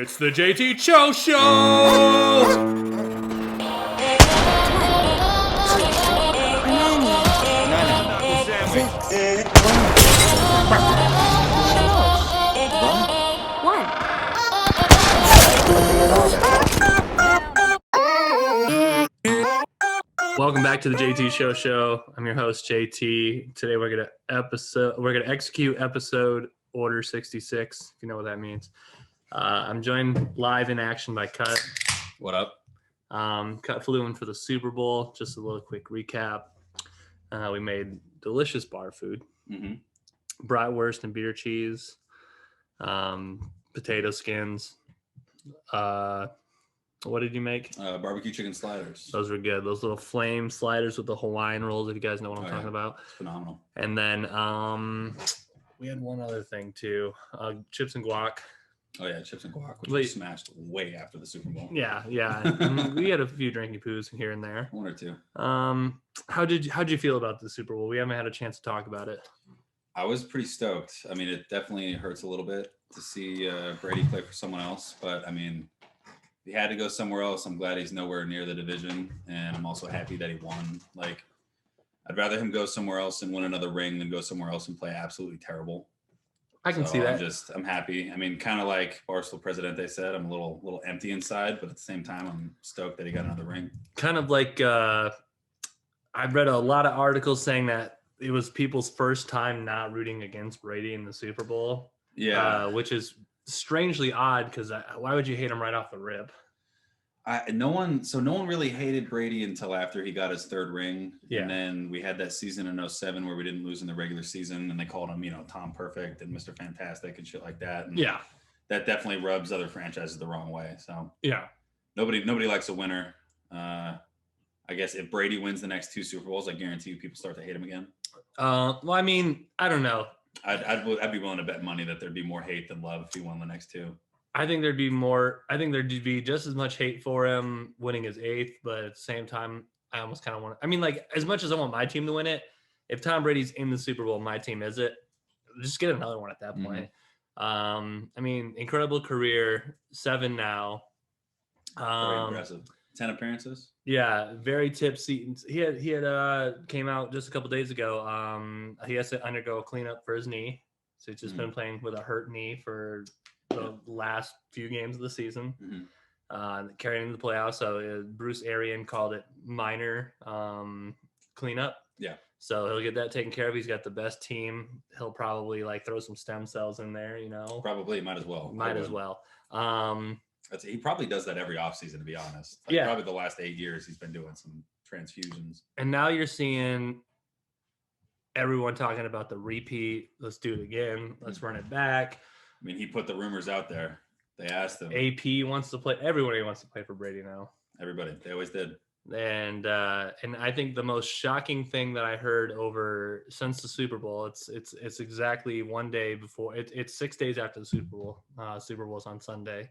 It's the JT Cho Show! Welcome back to the JT Show. I'm your host JT. Today we're gonna execute episode order 66. If you know what that means. I'm joined live in action by Cut. What up? Cut flew in for the Super Bowl. Just a little quick recap. We made delicious bar food, bratwurst and beer cheese, potato skins. What did you make? Barbecue chicken sliders. Those were good. Those little flame sliders with the Hawaiian rolls, if you guys know what I'm talking about. It's phenomenal. And then we had one other thing too. Chips and guac. Oh yeah, chips and guac, which we smashed way after the Super Bowl. Yeah. We had a few drinky poos here and there. One or two. How'd you feel about the Super Bowl? We haven't had a chance to talk about it. I was pretty stoked. I mean, it definitely hurts a little bit to see Brady play for someone else, but I mean, he had to go somewhere else. I'm glad he's nowhere near the division, and I'm also happy that he won. Like, I'd rather him go somewhere else and win another ring than go somewhere else and play absolutely terrible. I can see that. I'm happy. I mean, kind of like Barstool Presidente said, I'm a little empty inside, but at the same time, I'm stoked that he got another ring. Kind of like I've read a lot of articles saying that it was people's first time not rooting against Brady in the Super Bowl. Yeah, which is strangely odd because why would you hate him right off the rip? No one really hated Brady until after he got his third ring. Yeah. And then we had that season in 2007 where we didn't lose in the regular season, and they called him, Tom Perfect and Mr. Fantastic and shit like that. And yeah, that definitely rubs other franchises the wrong way. So yeah, nobody likes a winner. I guess if Brady wins the next two Super Bowls, I guarantee you people start to hate him again. Well, I mean, I don't know. I'd be willing to bet money that there'd be more hate than love if he won the next two. I think there'd be just as much hate for him winning his eighth, but at the same time, I almost kind of want. I mean, like, as much as I want my team to win it, if Tom Brady's in the Super Bowl, my team is it. Just get another one at that point. I mean, incredible career, 7 now. Very impressive. 10 appearances. Yeah, very tipsy. He had came out just a couple days ago. He has to undergo a cleanup for his knee, so he's just been playing with a hurt knee for the last few games of the season, carrying into the playoffs. So Bruce Arian called it minor cleanup. Yeah. So he'll get that taken care of. He's got the best team. He'll probably throw some stem cells in there, Probably might as well. He probably does that every offseason, to be honest. Probably the last 8 years he's been doing some transfusions. And now you're seeing everyone talking about the repeat. Let's do it again. Let's run it back. I mean, he put the rumors out there. They asked him. AP wants to play. Everybody wants to play for Brady now. Everybody. They always did. And I think the most shocking thing that I heard since the Super Bowl, it's exactly one day before. It's 6 days after the Super Bowl. Super Bowl's on Sunday.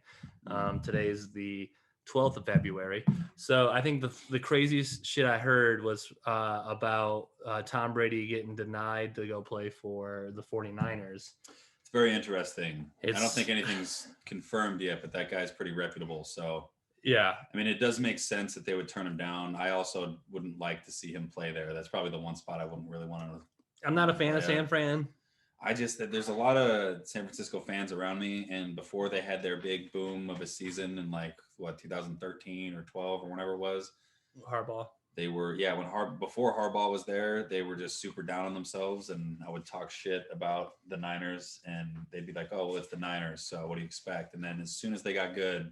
Today is the 12th of February. So I think the craziest shit I heard was about Tom Brady getting denied to go play for the 49ers. Very interesting. I don't think anything's confirmed yet, but that guy's pretty reputable. So yeah, I mean, it does make sense that they would turn him down. I also wouldn't like to see him play there. That's probably the one spot I wouldn't really want to. I'm not a fan of San Fran. There's a lot of San Francisco fans around me, and before they had their big boom of a season in 2013 or 12 or whenever it was, Harbaugh. They were, before Harbaugh was there, they were just super down on themselves, and I would talk shit about the Niners, and they'd be like, oh, well, it's the Niners, so what do you expect? And then as soon as they got good,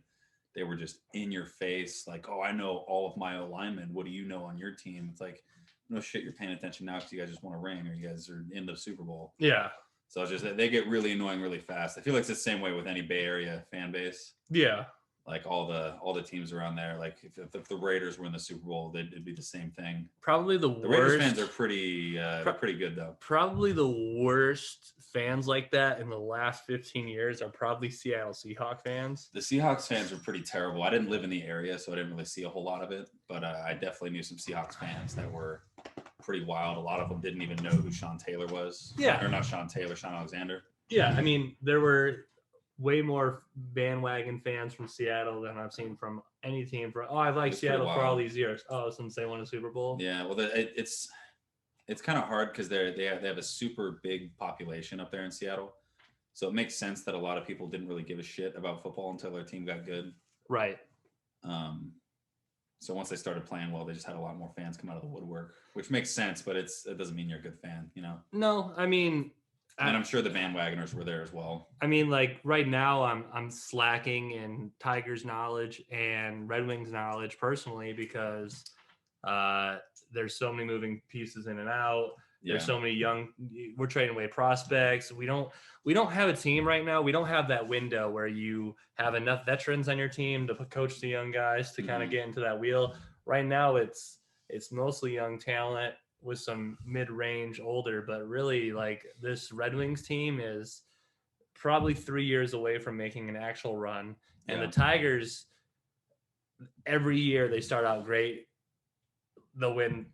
they were just in your face, like, oh, I know all of my linemen. What do you know on your team? It's like, no shit, you're paying attention now because you guys just want to ring, or you guys are in the Super Bowl. Yeah. So it's just, they get really annoying really fast. I feel like it's the same way with any Bay Area fan base. Yeah. Like all the teams around there, like if the Raiders were in the Super Bowl, it'd be the same thing. Probably the worst. Raiders fans are pretty good though. Probably the worst fans like that in the last 15 years are probably Seattle Seahawks fans. The Seahawks fans are pretty terrible. I didn't live in the area, so I didn't really see a whole lot of it. But I definitely knew some Seahawks fans that were pretty wild. A lot of them didn't even know who Sean Taylor was. Yeah, or not Sean Taylor, Sean Alexander. Yeah, I mean there were way more bandwagon fans from Seattle than I've seen from any team. I've liked It's pretty Seattle for all wild. these years. Oh, since they won a Super Bowl. Yeah, well, it's kind of hard because they have a super big population up there in Seattle, so it makes sense that a lot of people didn't really give a shit about football until their team got good. Right. So once they started playing well, they just had a lot more fans come out of the woodwork, which makes sense, but it doesn't mean you're a good fan, you know? No, I mean, and I'm sure the bandwagoners were there as well. I mean, like right now, I'm slacking in Tigers knowledge and Red Wings knowledge personally because there's so many moving pieces in and out. There's so many we're trading away prospects. We don't have a team right now. We don't have that window where you have enough veterans on your team to coach the young guys to kind of get into that wheel. Right now, it's mostly young talent with some mid-range older, but really like this Red Wings team is probably 3 years away from making an actual run. And the Tigers, every year they start out great. They'll win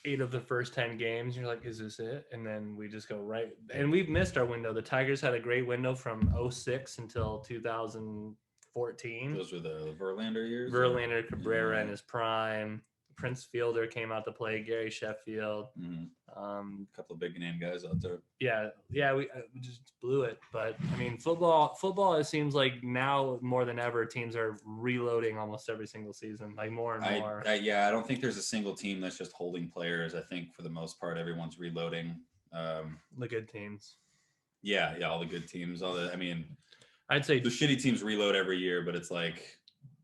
8 of the first 10 games. You're like, is this it? And then we just go right. And we've missed our window. The Tigers had a great window from 06 until 2014. Those were the Verlander years? Verlander, Cabrera in his prime. Prince Fielder came out to play. Gary Sheffield. A couple of big name guys out there. Yeah, we just blew it. But I mean, football. It seems like now more than ever, teams are reloading almost every single season, like more and more. I don't think there's a single team that's just holding players. I think for the most part, everyone's reloading. The good teams. Yeah, all the good teams. I'd say the shitty teams reload every year, but it's like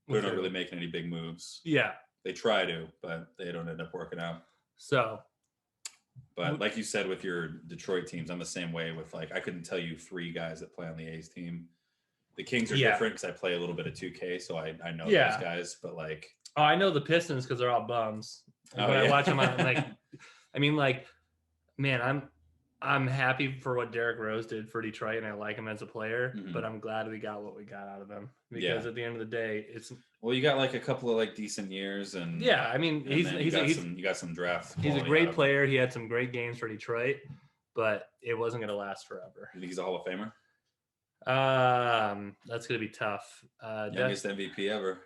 they're not really making any big moves. Yeah. They try to, but they don't end up working out. So, but like you said with your Detroit teams, I'm the same way with like I couldn't tell you 3 guys that play on the A's team. The Kings are different because I play a little bit of 2K, so I know those guys. But like, I know the Pistons because they're all bums. And when I watch them, I'm like, I mean, like, man, I'm happy for what Derrick Rose did for Detroit, and I like him as a player. But I'm glad we got what we got out of him because at the end of the day, it's. Well, you got like a couple of like decent years, and I mean, you got some draft. He's a great player. He had some great games for Detroit, but it wasn't going to last forever. You think he's a Hall of Famer? That's going to be tough. Youngest MVP ever.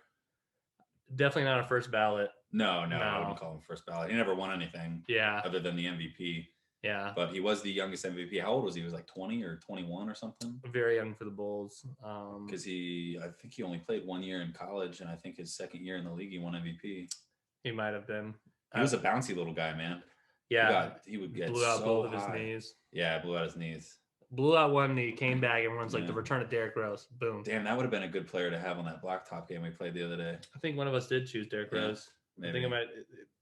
Definitely not a first ballot. No, I wouldn't call him first ballot. He never won anything. Yeah. Other than the MVP. Yeah. But he was the youngest MVP. How old was he? He was like 20 or 21 or something? Very young for the Bulls. Because I think he only played 1 year in college, and I think his second year in the league he won MVP. He might have been. He was a bouncy little guy, man. Yeah. He would get blew out so both of high. his knees. Yeah, blew out his knees. Blew out one knee, came back, everyone's like the return of Derrick Rose. Boom. Damn, that would have been a good player to have on that blacktop game we played the other day. I think one of us did choose Derrick Rose. Maybe. I think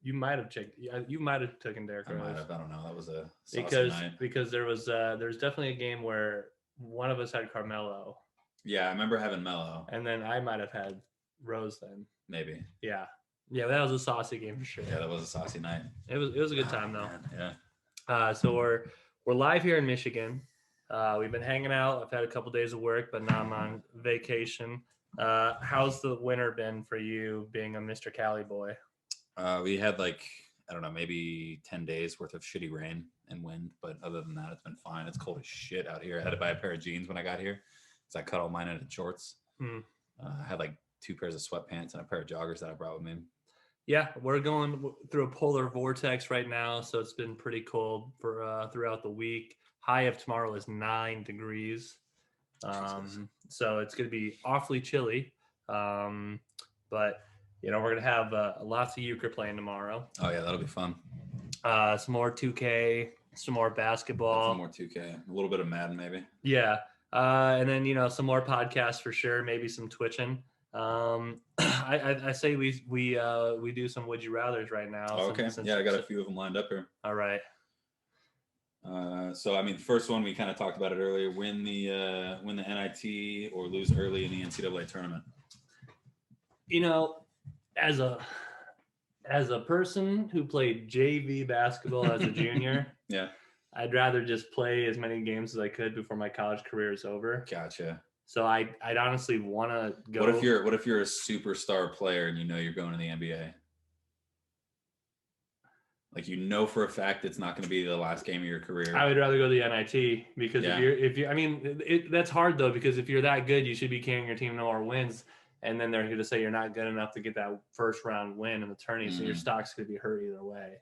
you might have checked. You might have taken Derrick Rose. I don't know. That was a saucy night. Because there's definitely a game where one of us had Carmelo. Yeah, I remember having Melo. And then I might have had Rose then. Maybe. Yeah, that was a saucy game for sure. Yeah, that was a saucy night. It was a good time though. Man. Yeah. So we're live here in Michigan. We've been hanging out. I've had a couple days of work, but now I'm on vacation. How's the winter been for you being a Mr. Cali boy? We had maybe 10 days worth of shitty rain and wind, but other than that, it's been fine. It's cold as shit out here. I had to buy a pair of jeans when I got here because I cut all mine into shorts. I had like 2 pairs of sweatpants and a pair of joggers that I brought with me. Yeah, we're going through a polar vortex right now, so it's been pretty cold for throughout the week. High of tomorrow is 9 degrees. So it's going to be awfully chilly. But, we're going to have lots of euchre playing tomorrow. Oh, yeah, that'll be fun. Some more 2K, some more basketball. Some more 2K, a little bit of Madden maybe. Yeah. And then, some more podcasts for sure, maybe some twitching. I say we do some Would You Rathers right now. Okay. I got a few of them lined up here. All right. So the first one we kind of talked about it earlier: win the NIT or lose early in the NCAA tournament. As a person who played JV basketball as a junior, yeah, I'd rather just play as many games as I could before my college career is over. Gotcha. So I'd honestly want to go. What if you're a superstar player and you're going to the NBA? Like, you know for a fact it's not going to be the last game of your career. I would rather go to the NIT because Yeah. if you, I mean, that's hard though, because if you're that good, you should be carrying your team no more wins. And then they're going to say you're not good enough to get that first round win in the tourney. So your stock's going to be hurt either way.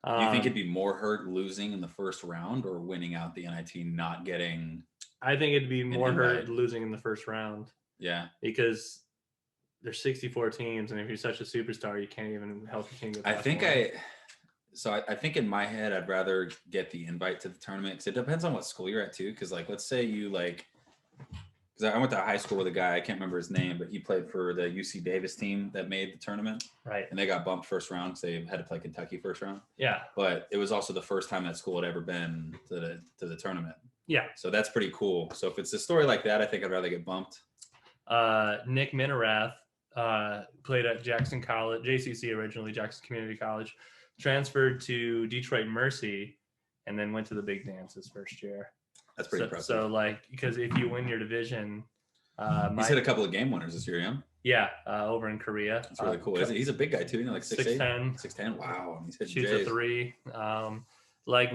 Do you think it'd be more hurt losing in the first round or winning out the NIT, not getting? I think it'd be more hurt losing in the first round. Yeah. Because there's 64 teams. And if you're such a superstar, you can't even help your team get past I think in my head, I'd rather get the invite to the tournament because it depends on what school you're at too. Because like, let's say you like, because I went to high school with a guy, I can't remember his name, but he played for the UC Davis team that made the tournament. Right. And they got bumped first round because they had to play Kentucky first round. Yeah. But it was also the first time that school had ever been to the tournament. Yeah. So that's pretty cool. So if it's a story like that, I think I'd rather get bumped. Nick Minerath played at Jackson College, JCC originally, Jackson Community College, transferred to Detroit Mercy, and then went to the big dance his first year. That's pretty impressive. So like, because if you win your division, he's hit a couple of game winners this year, yeah. Yeah, over in Korea. That's really cool. He's a big guy too, like 6'8", 6'10". Wow, he's hitting shoots J's. a three. Like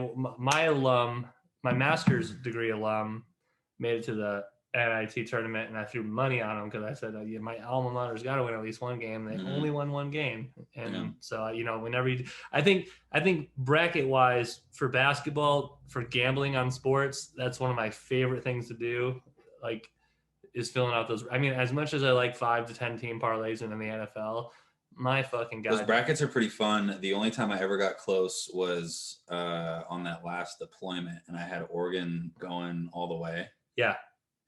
my master's degree alum made it to the NIT tournament, and I threw money on him because I said, yeah, my alma mater's got to win at least one game. They only won one game, and so whenever I think bracket wise for basketball, for gambling on sports, that's one of my favorite things to do. Like, is filling out those. I mean, as much as I like 5 to 10 team parlays in the NFL, my fucking god, those brackets are pretty fun. The only time I ever got close was on that last deployment, and I had Oregon going all the way. Yeah.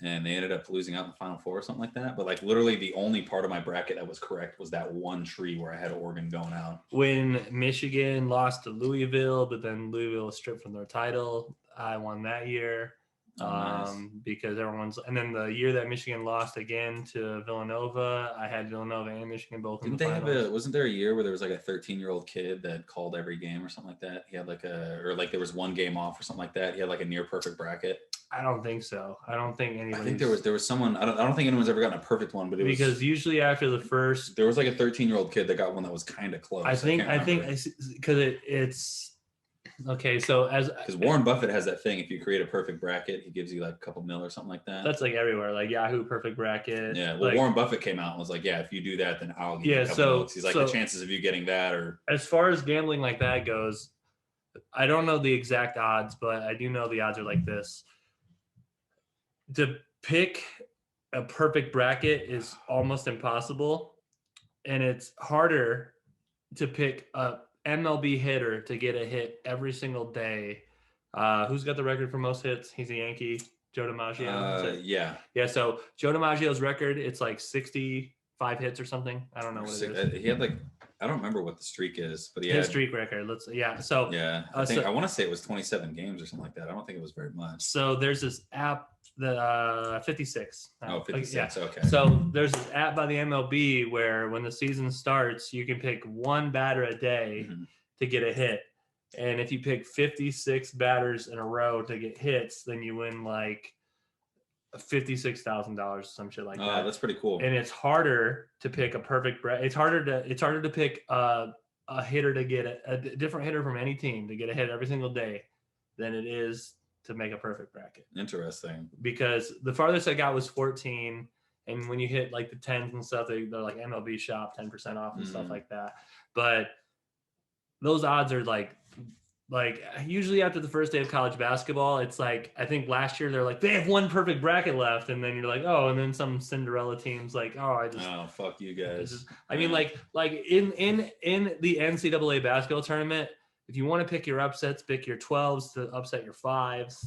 And they ended up losing out in the Final Four or something like that. But like literally the only part of my bracket that was correct was that one tree where I had Oregon going out. When Michigan lost to Louisville, but then Louisville was stripped from their title, I won that year. Nice. Because and then the year that Michigan lost again to Villanova, I had Villanova and Michigan both in the finals. Wasn't there a year where there was like a 13-year-old kid that called every game or something like that? He had there was one game off or something like that. He had like a near perfect bracket. I don't think so. I don't think anybody. I think there was someone. I don't think anyone's ever gotten a perfect one, but because usually after the first, there was like a 13-year-old kid that got one that was kind of close. I think because it's. Okay, so because Warren Buffett has that thing, if you create a perfect bracket, he gives you like a couple mil or something like that. That's like everywhere, like Yahoo perfect bracket. Yeah, well, Warren Buffett came out and was like, "Yeah, if you do that, then I'll give you a couple mil." He's like, the chances of you getting that are. As far as gambling like that goes, I don't know the exact odds, but I do know the odds are like this. To pick a perfect bracket is almost impossible, and it's harder to pick a MLB hitter to get a hit every single day. Who's got the record for most hits? He's a Yankee. Joe DiMaggio. Yeah. So Joe DiMaggio's record, it's like 65 hits or something. I don't know what it is. He had I don't remember what the streak is, but his streak record. So I want to say it was 27 games or something like that. I don't think it was very much. So there's this app, the 56. 56. Okay. So there's this app by the MLB where when the season starts, you can pick one batter a day to get a hit. And if you pick 56 batters in a row to get hits, then you win like $56,000 or some shit like that. That's pretty cool. And it's harder to pick a perfect it's harder to pick a hitter to get a different hitter from any team to get a hit every single day than it is to make a perfect bracket. Interesting. Because the farthest I got was 14, and when you hit like the 10s and stuff, they're like MLB shop 10% off and stuff like that. But those odds are like usually after the first day of college basketball, it's like, I think last year they're like, they have one perfect bracket left, and then you're like, oh, and then some Cinderella teams like, oh, fuck you guys. I mean, like in the NCAA basketball tournament, if you want to pick your upsets, pick your 12s to upset your 5s.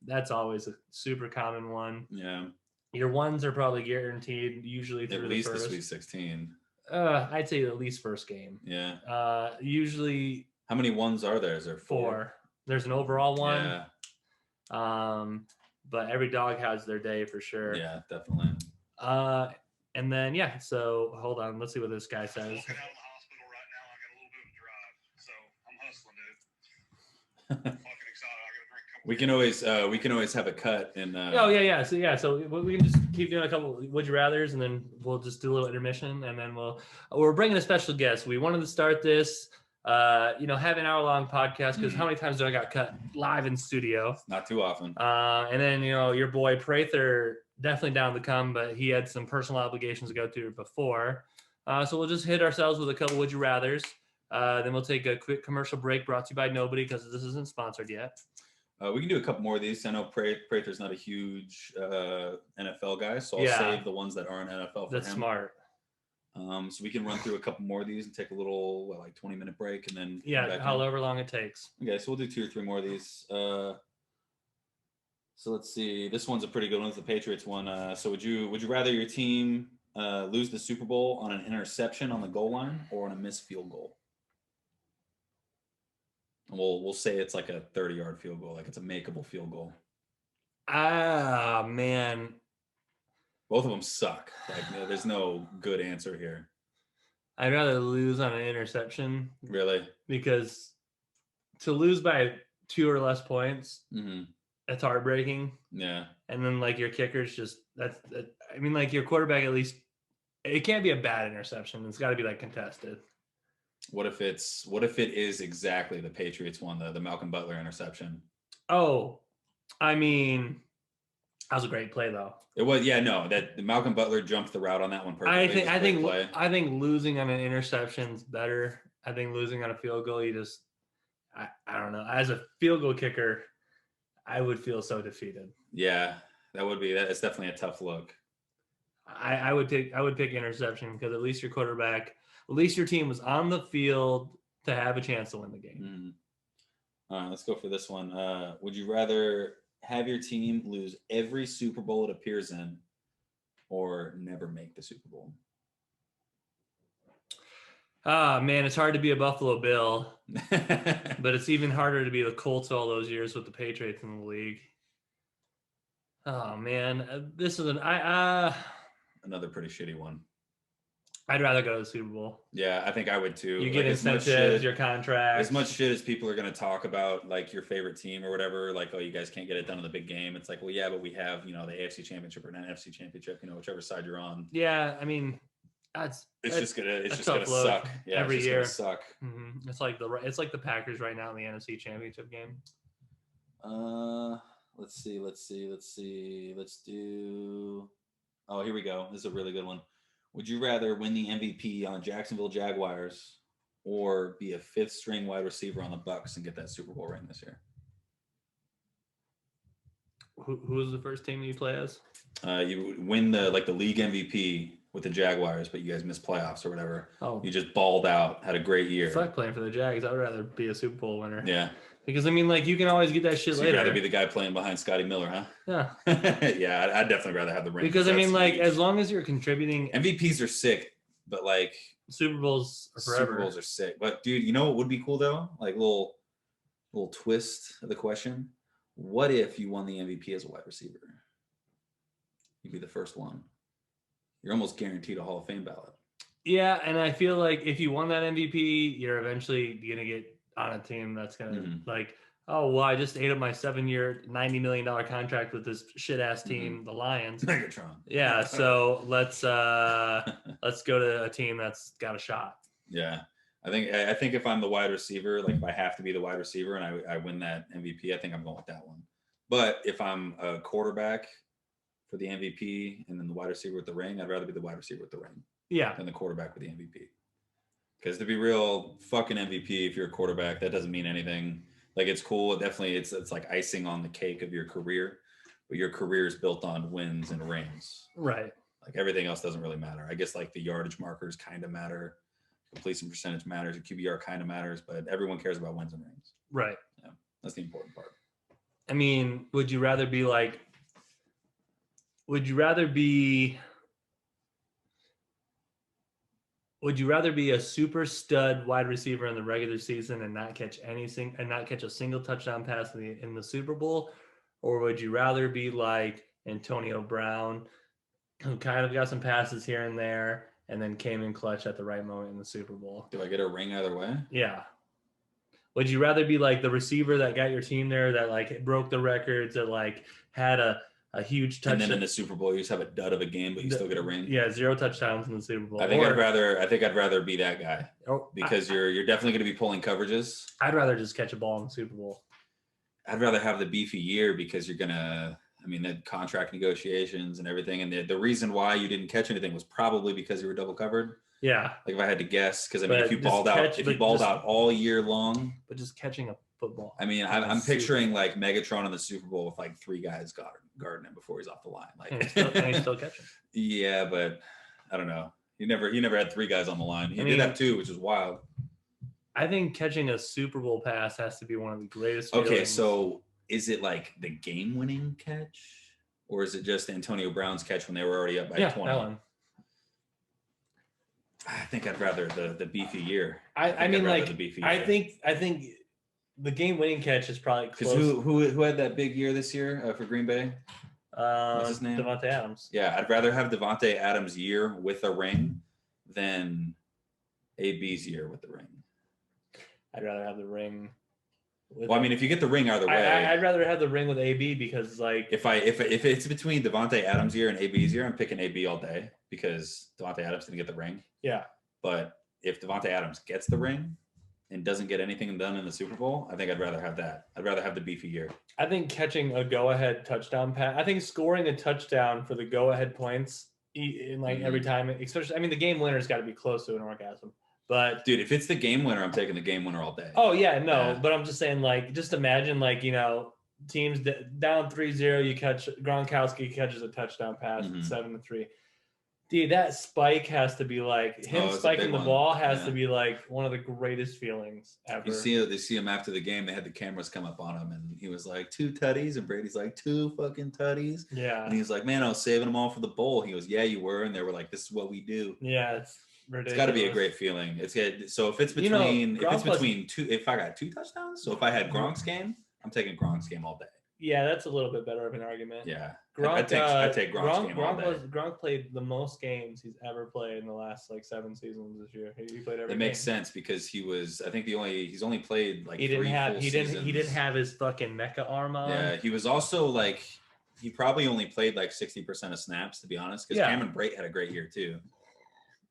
That's always a super common one. Yeah. Your 1s are probably guaranteed usually through at least the Sweet 16. I'd say at least first game. Yeah. Usually. How many 1s are there? Is there 4? There's an overall one. Yeah. But every dog has their day for sure. Yeah, definitely. And then so hold on, let's see what this guy says. Walking out of the hospital right now, I got a little bit of a drive, so I'm hustling, dude. Fucking excited. I got to drink a couple. We can always have a cut and. So we can just keep doing a couple would you rather's, and then we'll just do a little intermission, and then we're bringing a special guest. We wanted to start this. have an hour-long podcast because how many times do I got cut live in studio? Not too often. And then, your boy Prather definitely down to come, but he had some personal obligations to go to before. So we'll just hit ourselves with a couple would you rathers. Then we'll take a quick commercial break brought to you by nobody because this isn't sponsored yet. We can do a couple more of these. I know Prather's not a huge NFL guy, so I'll save the ones that aren't NFL for him. That's smart. So we can run through a couple more of these and take a little, 20-minute break, and then however long it takes. Okay, so we'll do 2 or 3 more of these. So let's see. This one's a pretty good one. It's the Patriots one. So would you rather your team lose the Super Bowl on an interception on the goal line or on a missed field goal? And we'll say it's like a 30-yard field goal, like it's a makeable field goal. Ah, man. Both of them suck. Like, there's no good answer here. I'd rather lose on an interception. Really? Because to lose by 2 or less points, that's heartbreaking. Yeah. And then, your kicker's just your quarterback, at least it can't be a bad interception. It's got to be contested. What if it is exactly the Patriots one, the Malcolm Butler interception? Oh, that was a great play though. It was, that Malcolm Butler jumped the route on that one perfectly. I think losing on an interception's better. I think losing on a field goal, I don't know. As a field goal kicker, I would feel so defeated. Yeah, that's definitely a tough look. I would pick interception because at least your team was on the field to have a chance to win the game. All right, let's go for this one. Would you rather have your team lose every Super Bowl it appears in or never make the Super Bowl? Ah, man, it's hard to be a Buffalo Bill, but it's even harder to be the Colts all those years with the Patriots in the league. Oh, man, this is another pretty shitty one. I'd rather go to the Super Bowl. Yeah, I think I would too. You get incentives, your contract. As much shit as people are going to talk about, your favorite team or whatever, oh, you guys can't get it done in the big game. It's well, yeah, but we have, the AFC Championship or an NFC Championship, whichever side you're on. Yeah, it's just gonna suck. Yeah, every year. Gonna suck. Mm-hmm. It's like the Packers right now in the NFC Championship game. Let's see. Let's do. Oh, here we go. This is a really good one. Would you rather win the MVP on the Jacksonville Jaguars or be a 5th-string wide receiver on the Bucs and get that Super Bowl ring this year? Who was the first team you play as? You win the league MVP with the Jaguars, but you guys missed playoffs or whatever. Oh, you just balled out, had a great year. Fuck playing for the Jags. I would rather be a Super Bowl winner. Yeah. Because you can always get that shit later. You'd rather be the guy playing behind Scotty Miller, huh? Yeah. Yeah, I'd definitely rather have the ring. Because as long as you're contributing, MVPs are sick, but Super Bowls are forever. Super Bowls are sick. But dude, you know what would be cool though? Little twist of the question. What if you won the MVP as a wide receiver? You'd be the first one. You're almost guaranteed a Hall of Fame ballot. Yeah, and I feel like if you won that MVP, you're eventually gonna get on a team that's gonna oh well, I just ate up my 7-year, $90 million contract with this shit ass team, the Lions. Megatron. Yeah, so let's go to a team that's got a shot. Yeah, I think if I'm the wide receiver, if I have to be the wide receiver and I win that MVP, I think I'm going with that one. But if I'm a quarterback for the MVP and then the wide receiver with the ring, I'd rather be the wide receiver with the ring. Yeah. Than the quarterback with the MVP. Because to be real, fucking MVP, if you're a quarterback, that doesn't mean anything. It's cool. Definitely, it's like icing on the cake of your career. But your career is built on wins and rings. Right. Everything else doesn't really matter. I guess the yardage markers kind of matter. Completion percentage matters. The QBR kind of matters. But everyone cares about wins and rings. Right. Yeah. That's the important part. Would you rather be a super stud wide receiver in the regular season and not catch a single touchdown pass in the Super Bowl, or would you rather be like Antonio Brown, who kind of got some passes here and there and then came in clutch at the right moment in the Super Bowl? Do I get a ring either way? Yeah. Would you rather be the receiver that got your team there, that broke the records, that had a a huge touchdown. And then in the Super Bowl, you just have a dud of a game, but you still get a ring. Yeah, 0 touchdowns in the Super Bowl. I think I'd rather be that guy because you're definitely going to be pulling coverages. I'd rather just catch a ball in the Super Bowl. I'd rather have the beefy year because you're gonna. I mean, the contract negotiations and everything, and the reason why you didn't catch anything was probably because you were double covered. Yeah. Like if I had to guess, because I mean, if you balled out all year long, but just catching a football. I mean, I'm picturing like Megatron in the Super Bowl with like 3 guys guarding him before he's off the line. Like, and he's still catching. Yeah, but I don't know. He never had 3 guys on the line. He did have 2, which is wild. I think catching a Super Bowl pass has to be one of the greatest. Okay, feelings. So is it like the game-winning catch, or is it just Antonio Brown's catch when they were already up by 20? That one. I think I'd rather the beefy year. I think the game-winning catch is probably close. Because who had that big year this year for Green Bay? What's his name? Davante Adams. Yeah, I'd rather have Davante Adams' year with a ring than AB's year with the ring. I'd rather have the ring. Well, I mean, if you get the ring either way, I'd rather have the ring with AB because, like, if it's between Davante Adams' year and AB's year, I'm picking AB all day because Davante Adams didn't get the ring. Yeah. But if Davante Adams gets the ring and doesn't get anything done in the Super Bowl, I think I'd rather have that. I'd rather have the beefy year. I think catching a go-ahead touchdown pass. I think scoring a touchdown for the go-ahead points in every time, especially. I mean, the game winner's got to be close to an orgasm. But dude, if it's the game winner, I'm taking the game winner all day. Oh yeah, no, but I'm just saying, like, just imagine, like, teams down 3-0, you catch Gronkowski catches a touchdown pass, 7-3. Dude, that spike has to be like him spiking the ball has to be like one of the greatest feelings ever. They see him after the game. They had the cameras come up on him, and he was like 2 tutties, and Brady's like 2 fucking tutties. Yeah, and he's like, man, I was saving them all for the bowl. He goes, yeah, you were, and they were like, this is what we do. Yeah, it's ridiculous. It's got to be a great feeling. It's good. So if it's between if I got 2 touchdowns, so if I had Gronk's game, I'm taking Gronk's game all day. Yeah, that's a little bit better of an argument. Yeah, Gronk, I take Gronk's game all day. Gronk played the most games he's ever played in the last 7 seasons this year. He played every. It makes sense because he was. I think he's only played like he didn't have his fucking mecha arm on. Yeah, he was also like he probably only played like 60% of snaps, to be honest, because Cameron Brate had a great year too.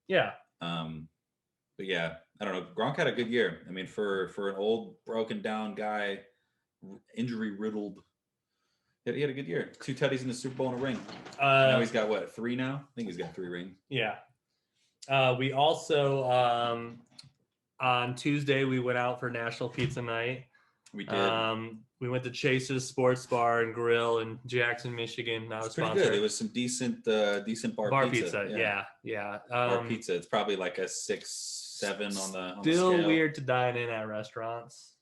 Yeah. But yeah, I don't know. Gronk had a good year. I mean, for an old broken down guy, injury riddled. He had a good year. 2 tutties in the Super Bowl and a ring. Now he's got 3 now? I think he's got 3 rings. Yeah. We also on Tuesday we went out for National Pizza Night. We did. We went to Chase's Sports Bar and Grill in Jackson, Michigan. Not it's pretty good. It was some decent bar pizza. Yeah. Bar pizza. It's probably like a 6-7 on the still scale. Weird to dine in at restaurants.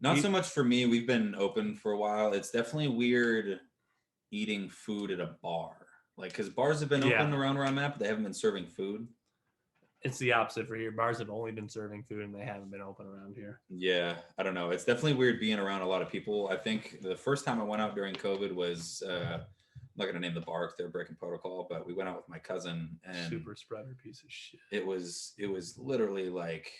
Not so much for me. We've been open for a while. It's definitely weird eating food at a bar. Like, because bars have been open around where I'm at, but they haven't been serving food. It's the opposite for here. Bars have only been serving food and they haven't been open around here. Yeah, I don't know. It's definitely weird being around a lot of people. I think the first time I went out during COVID was, I'm not going to name the bar because they're breaking protocol, but we went out with my cousin. And super spreader piece of shit. It was literally like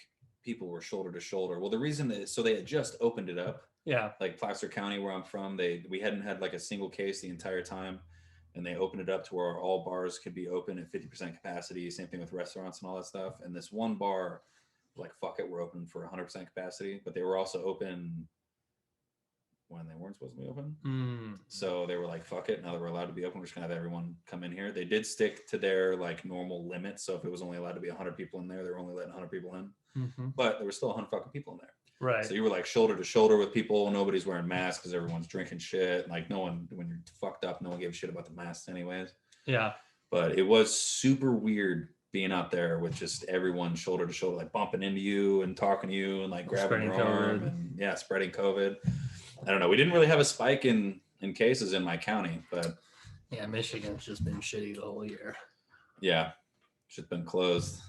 people were shoulder to shoulder. Well, the reason they had just opened it up. Yeah. Like Placer County, where I'm from, we hadn't had like a single case the entire time. And they opened it up to where all bars could be open at 50% capacity. Same thing with restaurants and all that stuff. And this one bar, like, fuck it, we're open for 100% capacity. But they were also open when they weren't supposed to be open. So they were like, fuck it, now that we're allowed to be open, we're just gonna have everyone come in here. They did stick to their like normal limit. So if it was only allowed to be 100 people in there, they were only letting 100 people in. But there were still 100 fucking people in there. Right. So you were like shoulder to shoulder with people. Nobody's wearing masks because everyone's drinking shit. Like no one, when you're fucked up, no one gave a shit about the masks anyways. Yeah. But it was super weird being out there with just everyone shoulder to shoulder, like bumping into you and talking to you and like grabbing your arm and spreading COVID. I don't know. We didn't really have a spike in cases in my county, but yeah, Michigan's just been shitty the whole year. Yeah. It's just been closed.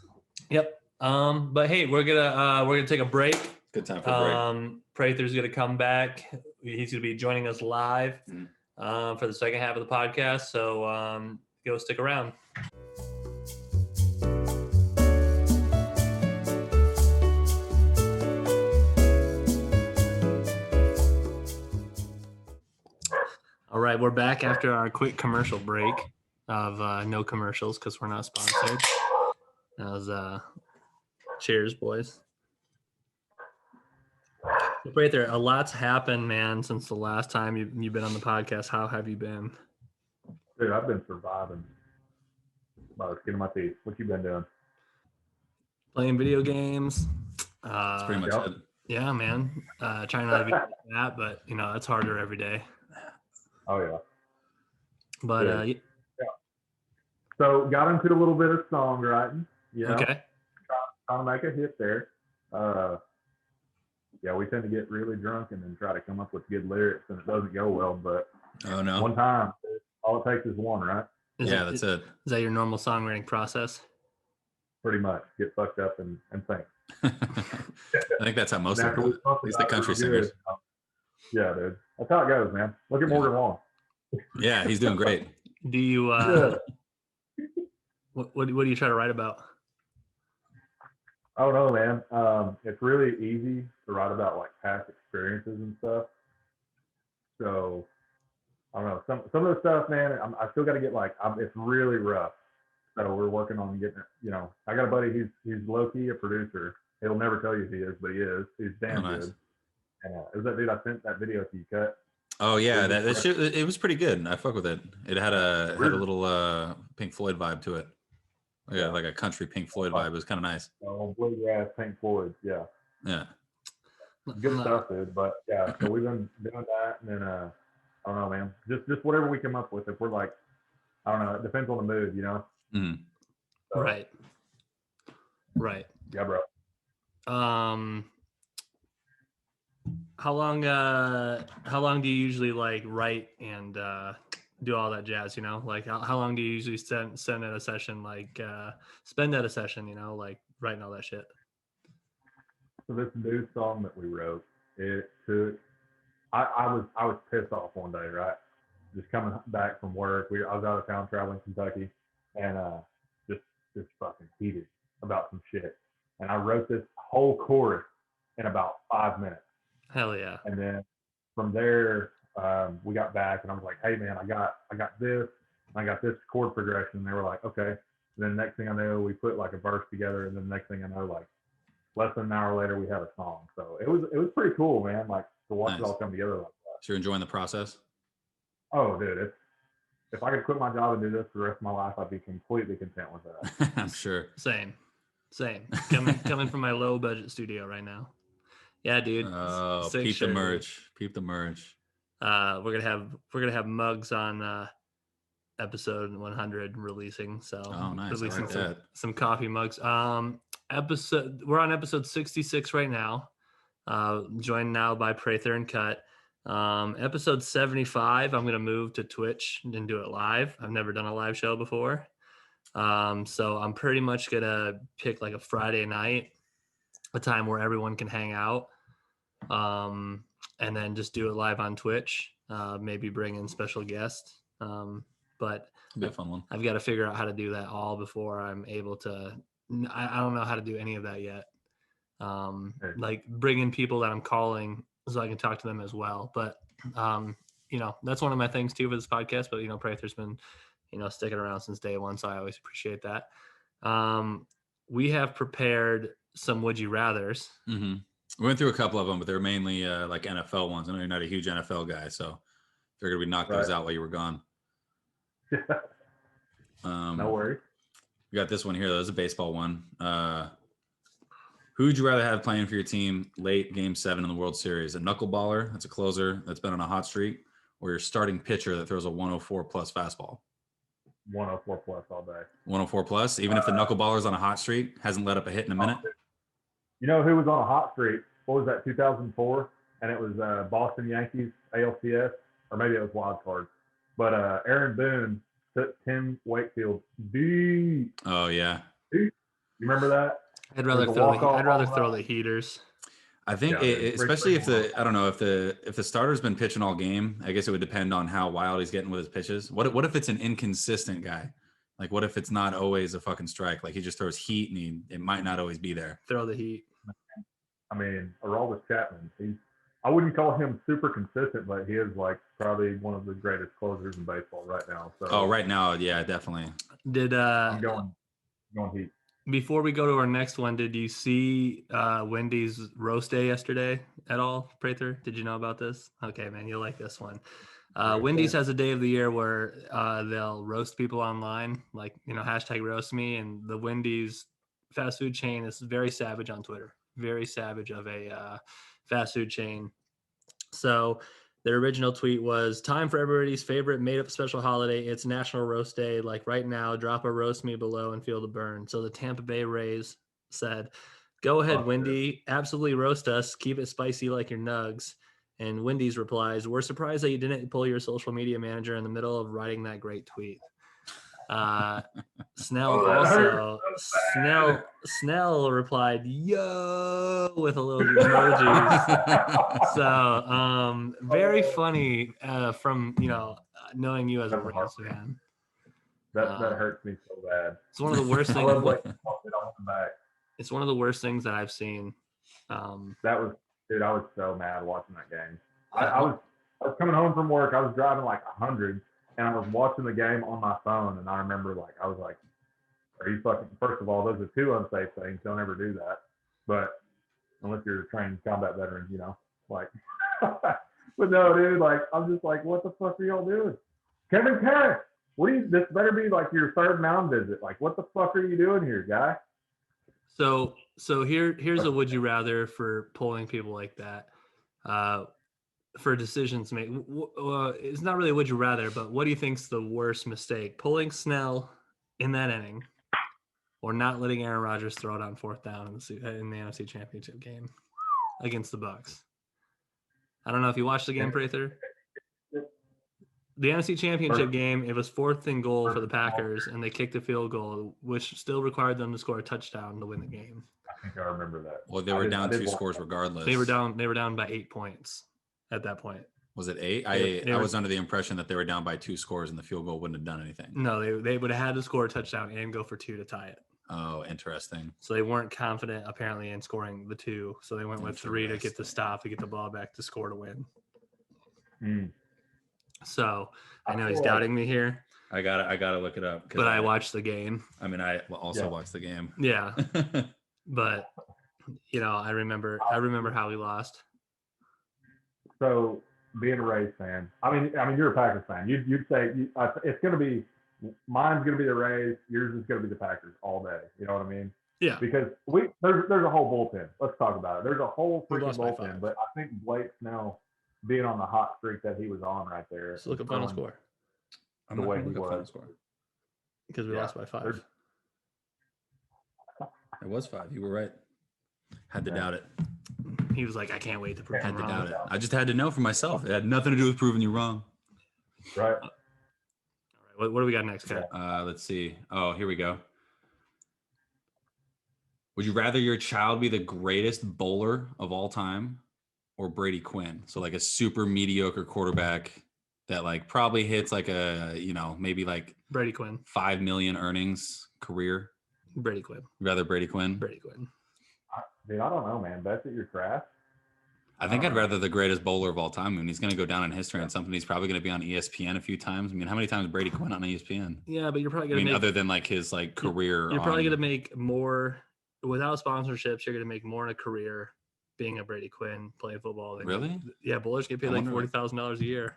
Yep. But hey, we're gonna take a break. Good time for a break. Prather's gonna come back. He's gonna be joining us live for the second half of the podcast. So go stick around. All right, we're back after our quick commercial break of no commercials because we're not sponsored. That was cheers, boys. Right there, a lot's happened, man, since the last time you've been on the podcast. How have you been? Dude, I've been surviving by the skin of my teeth. What you been doing? Playing video games. That's pretty much Yep. it. Yeah, man. Trying not to be like that, but it's harder every day. Oh yeah. But Yeah. So got into a little bit of songwriting. okay. Trying to make a hit there. Yeah, we tend to get really drunk and then try to come up with good lyrics, and it doesn't go well. But Oh no. one time, all it takes is one, right? That's it. Is that your normal songwriting process? Pretty much. Get fucked up and think. I think that's how most of After them, we at talk least the about it, country we're good. singers. Yeah, dude. That's how it goes, man. Look at Yeah. Morgan Wallen. Yeah, he's doing great. Do you Yeah. what do you try to write about? I don't know, man. It's really easy to write about like past experiences and stuff. So I don't know. Some of the stuff, man. I still got to get it's really rough. So we're working on getting it. I got a buddy. He's low key a producer. He'll never tell you if he is, but he is. He's damn nice. good. And it was that dude I sent that video to you, cut. Oh yeah, that shit, it was pretty good. I fuck with it. It had a Weird. little Pink Floyd vibe to it. Yeah, like a country Pink Floyd vibe. It was kind of nice. Bluegrass, Pink Floyd. Yeah. Yeah. Good stuff, dude. But yeah, so we've been doing that, and then I don't know, man. Just whatever we come up with. If we're like, I don't know, it depends on the mood, Mm-hmm. So, Right. Yeah, bro. How long do you usually like write and do all that jazz, like how long do you usually spend at a session, like spend at a session, like writing all that shit? So this new song that we wrote, it took. I was pissed off one day, right? Just coming back from work. I was out of town traveling Kentucky, and just fucking heated about some shit. And I wrote this whole chorus in about 5 minutes. Hell yeah. And then from there, we got back, and I was like, "Hey man, I got this. I got this chord progression." And they were like, "Okay." And then next thing I know, we put like a verse together, and then next thing I know, like less than an hour later, we had a song. So it was pretty cool, man. Like to watch Nice. it all come together like that. So you're enjoying the process? Oh, dude, if I could quit my job and do this for the rest of my life, I'd be completely content with that. I'm sure. Same. Coming from my low budget studio right now. Yeah, dude. Oh, Sick peep shit, the dude. merch. Peep the merch. We're gonna have mugs on episode 100 releasing. So Oh, nice. releasing I like some coffee mugs. We're on episode 66 right now. Joined now by Prather and Cut. Episode 75, I'm gonna move to Twitch and do it live. I've never done a live show before. So I'm pretty much gonna pick like a Friday night, a time where everyone can hang out. And then just do it live on Twitch. Maybe bring in special guests. But It'll be a fun one. I've got to figure out how to do that all before I'm able to. I don't know how to do any of that yet. Like bring in people that I'm calling so I can talk to them as well. But that's one of my things too for this podcast. But Prather's been sticking around since day one, so I always appreciate that. We have prepared some would you rathers. Mm-hmm. We went through a couple of them, but they're mainly like NFL ones. I know you're not a huge NFL guy, so figured we'd knock those out while you were gone. No worries. We got this one here. That was a baseball one. Who would you rather have playing for your team late Game 7 in the World Series? A knuckleballer that's a closer that's been on a hot streak, or your starting pitcher that throws a 104 plus fastball? 104 plus all day. 104 plus, even if the knuckleballer's on a hot streak, hasn't let up a hit in a minute. You know who was on a hot streak? What was that? 2004, and it was Boston Yankees ALCS, or maybe it was wild card. But Aaron Boone took Tim Wakefield deep. Oh yeah. You remember that? I'd rather throw the heaters. I think, especially if the starter's been pitching all game, I guess it would depend on how wild he's getting with his pitches. What if it's an inconsistent guy? Like, what if it's not always a fucking strike? Like, he just throws heat and it might not always be there. Throw the heat. I mean, Aroldis Chapman. I wouldn't call him super consistent, but he is like probably one of the greatest closers in baseball right now. So Oh, right now, yeah, definitely. Did I'm going Heat. before we go to our next one, did you see Wendy's roast day yesterday at all, Prather? Did you know about this? Okay, man, you'll like this one. Wendy's has a day of the year where they'll roast people online, like, hashtag roast me. And the Wendy's fast food chain is very savage on Twitter, very savage of a fast food chain. So their original tweet was, time for everybody's favorite made-up special holiday. It's National Roast Day. Like right now, drop a roast me below and feel the burn. So the Tampa Bay Rays said, go ahead, Wendy. Absolutely roast us. Keep it spicy like your nugs. And Wendy's replies, we're surprised that you didn't pull your social media manager in the middle of writing that great tweet. Snell replied, yo, with a little emojis. So very funny from knowing you as a Braves fan. That hurts me so bad. It's one of the worst I things. love like it off the back. It's one of the worst things that I've seen. That was, dude, I was so mad watching that game. I was coming home from work. I was driving like 100, and I was watching the game on my phone. And I remember, like, I was like, "Are you fucking?" First of all, those are two unsafe things. Don't ever do that. But unless you're a trained combat veteran, like. But no, dude, like, I'm just like, what the fuck are y'all doing? Kevin Cash, this better be like your third mound visit. Like, what the fuck are you doing here, guy? So here's a would you rather for polling people like that, for decisions made. It's not really would you rather, but what do you think's the worst mistake? Pulling Snell in that inning, or not letting Aaron Rodgers throw it on fourth down in the NFC Championship game against the Bucs? I don't know if you watched the game, Prather. The NFC Championship game, it was 4th and goal for the Packers, and they kicked a field goal, which still required them to score a touchdown to win the game. I think I remember that. Well, they were down 2 scores regardless. They were down by 8 points at that point. Was it 8? I was under the impression that they were down by 2 scores and the field goal wouldn't have done anything. No, they would have had to score a touchdown and go for 2 to tie it. Oh, interesting. So they weren't confident, apparently, in scoring the 2. So they went with 3 to get the stop, to get the ball back, to score to win. So I know he's doubting me here. I gotta look it up. But I watched the game. I mean, I also watched the game. Yeah. But I remember how we lost. So being a Rays fan, I mean, you're a Packers fan. You'd say it's going to be, mine's going to be the Rays. Yours is going to be the Packers all day. You know what I mean? Yeah. Because there's a whole bullpen. Let's talk about it. There's a whole freaking bullpen. But I think Blake Snell, being on the hot streak that he was on right there. Let's look at final score. I'm not going to look at final score. Because we lost by 5. It was 5. You were right. Had to doubt it. He was like, I can't wait to prove Had him to wrong. doubt it. I just had to know for myself. It had nothing to do with proving you wrong. Right. All right. What do we got next, Kat? Let's see. Oh, here we go. Would you rather your child be the greatest bowler of all time or Brady Quinn? So like a super mediocre quarterback that like probably hits like maybe like Brady Quinn. 5 million earnings career. Brady Quinn. Rather Brady Quinn? Brady Quinn. Dude, I don't know, man. Best at your craft. I think I'd rather the greatest bowler of all time. I mean, he's going to go down in history on something. He's probably going to be on ESPN a few times. I mean, how many times Brady Quinn on ESPN? Yeah, but you're probably going to other than like his like career. You're probably going to make more without sponsorships. You're going to make more in a career being a Brady Quinn playing football. Really? Yeah, bowlers get paid like $40,000 a year.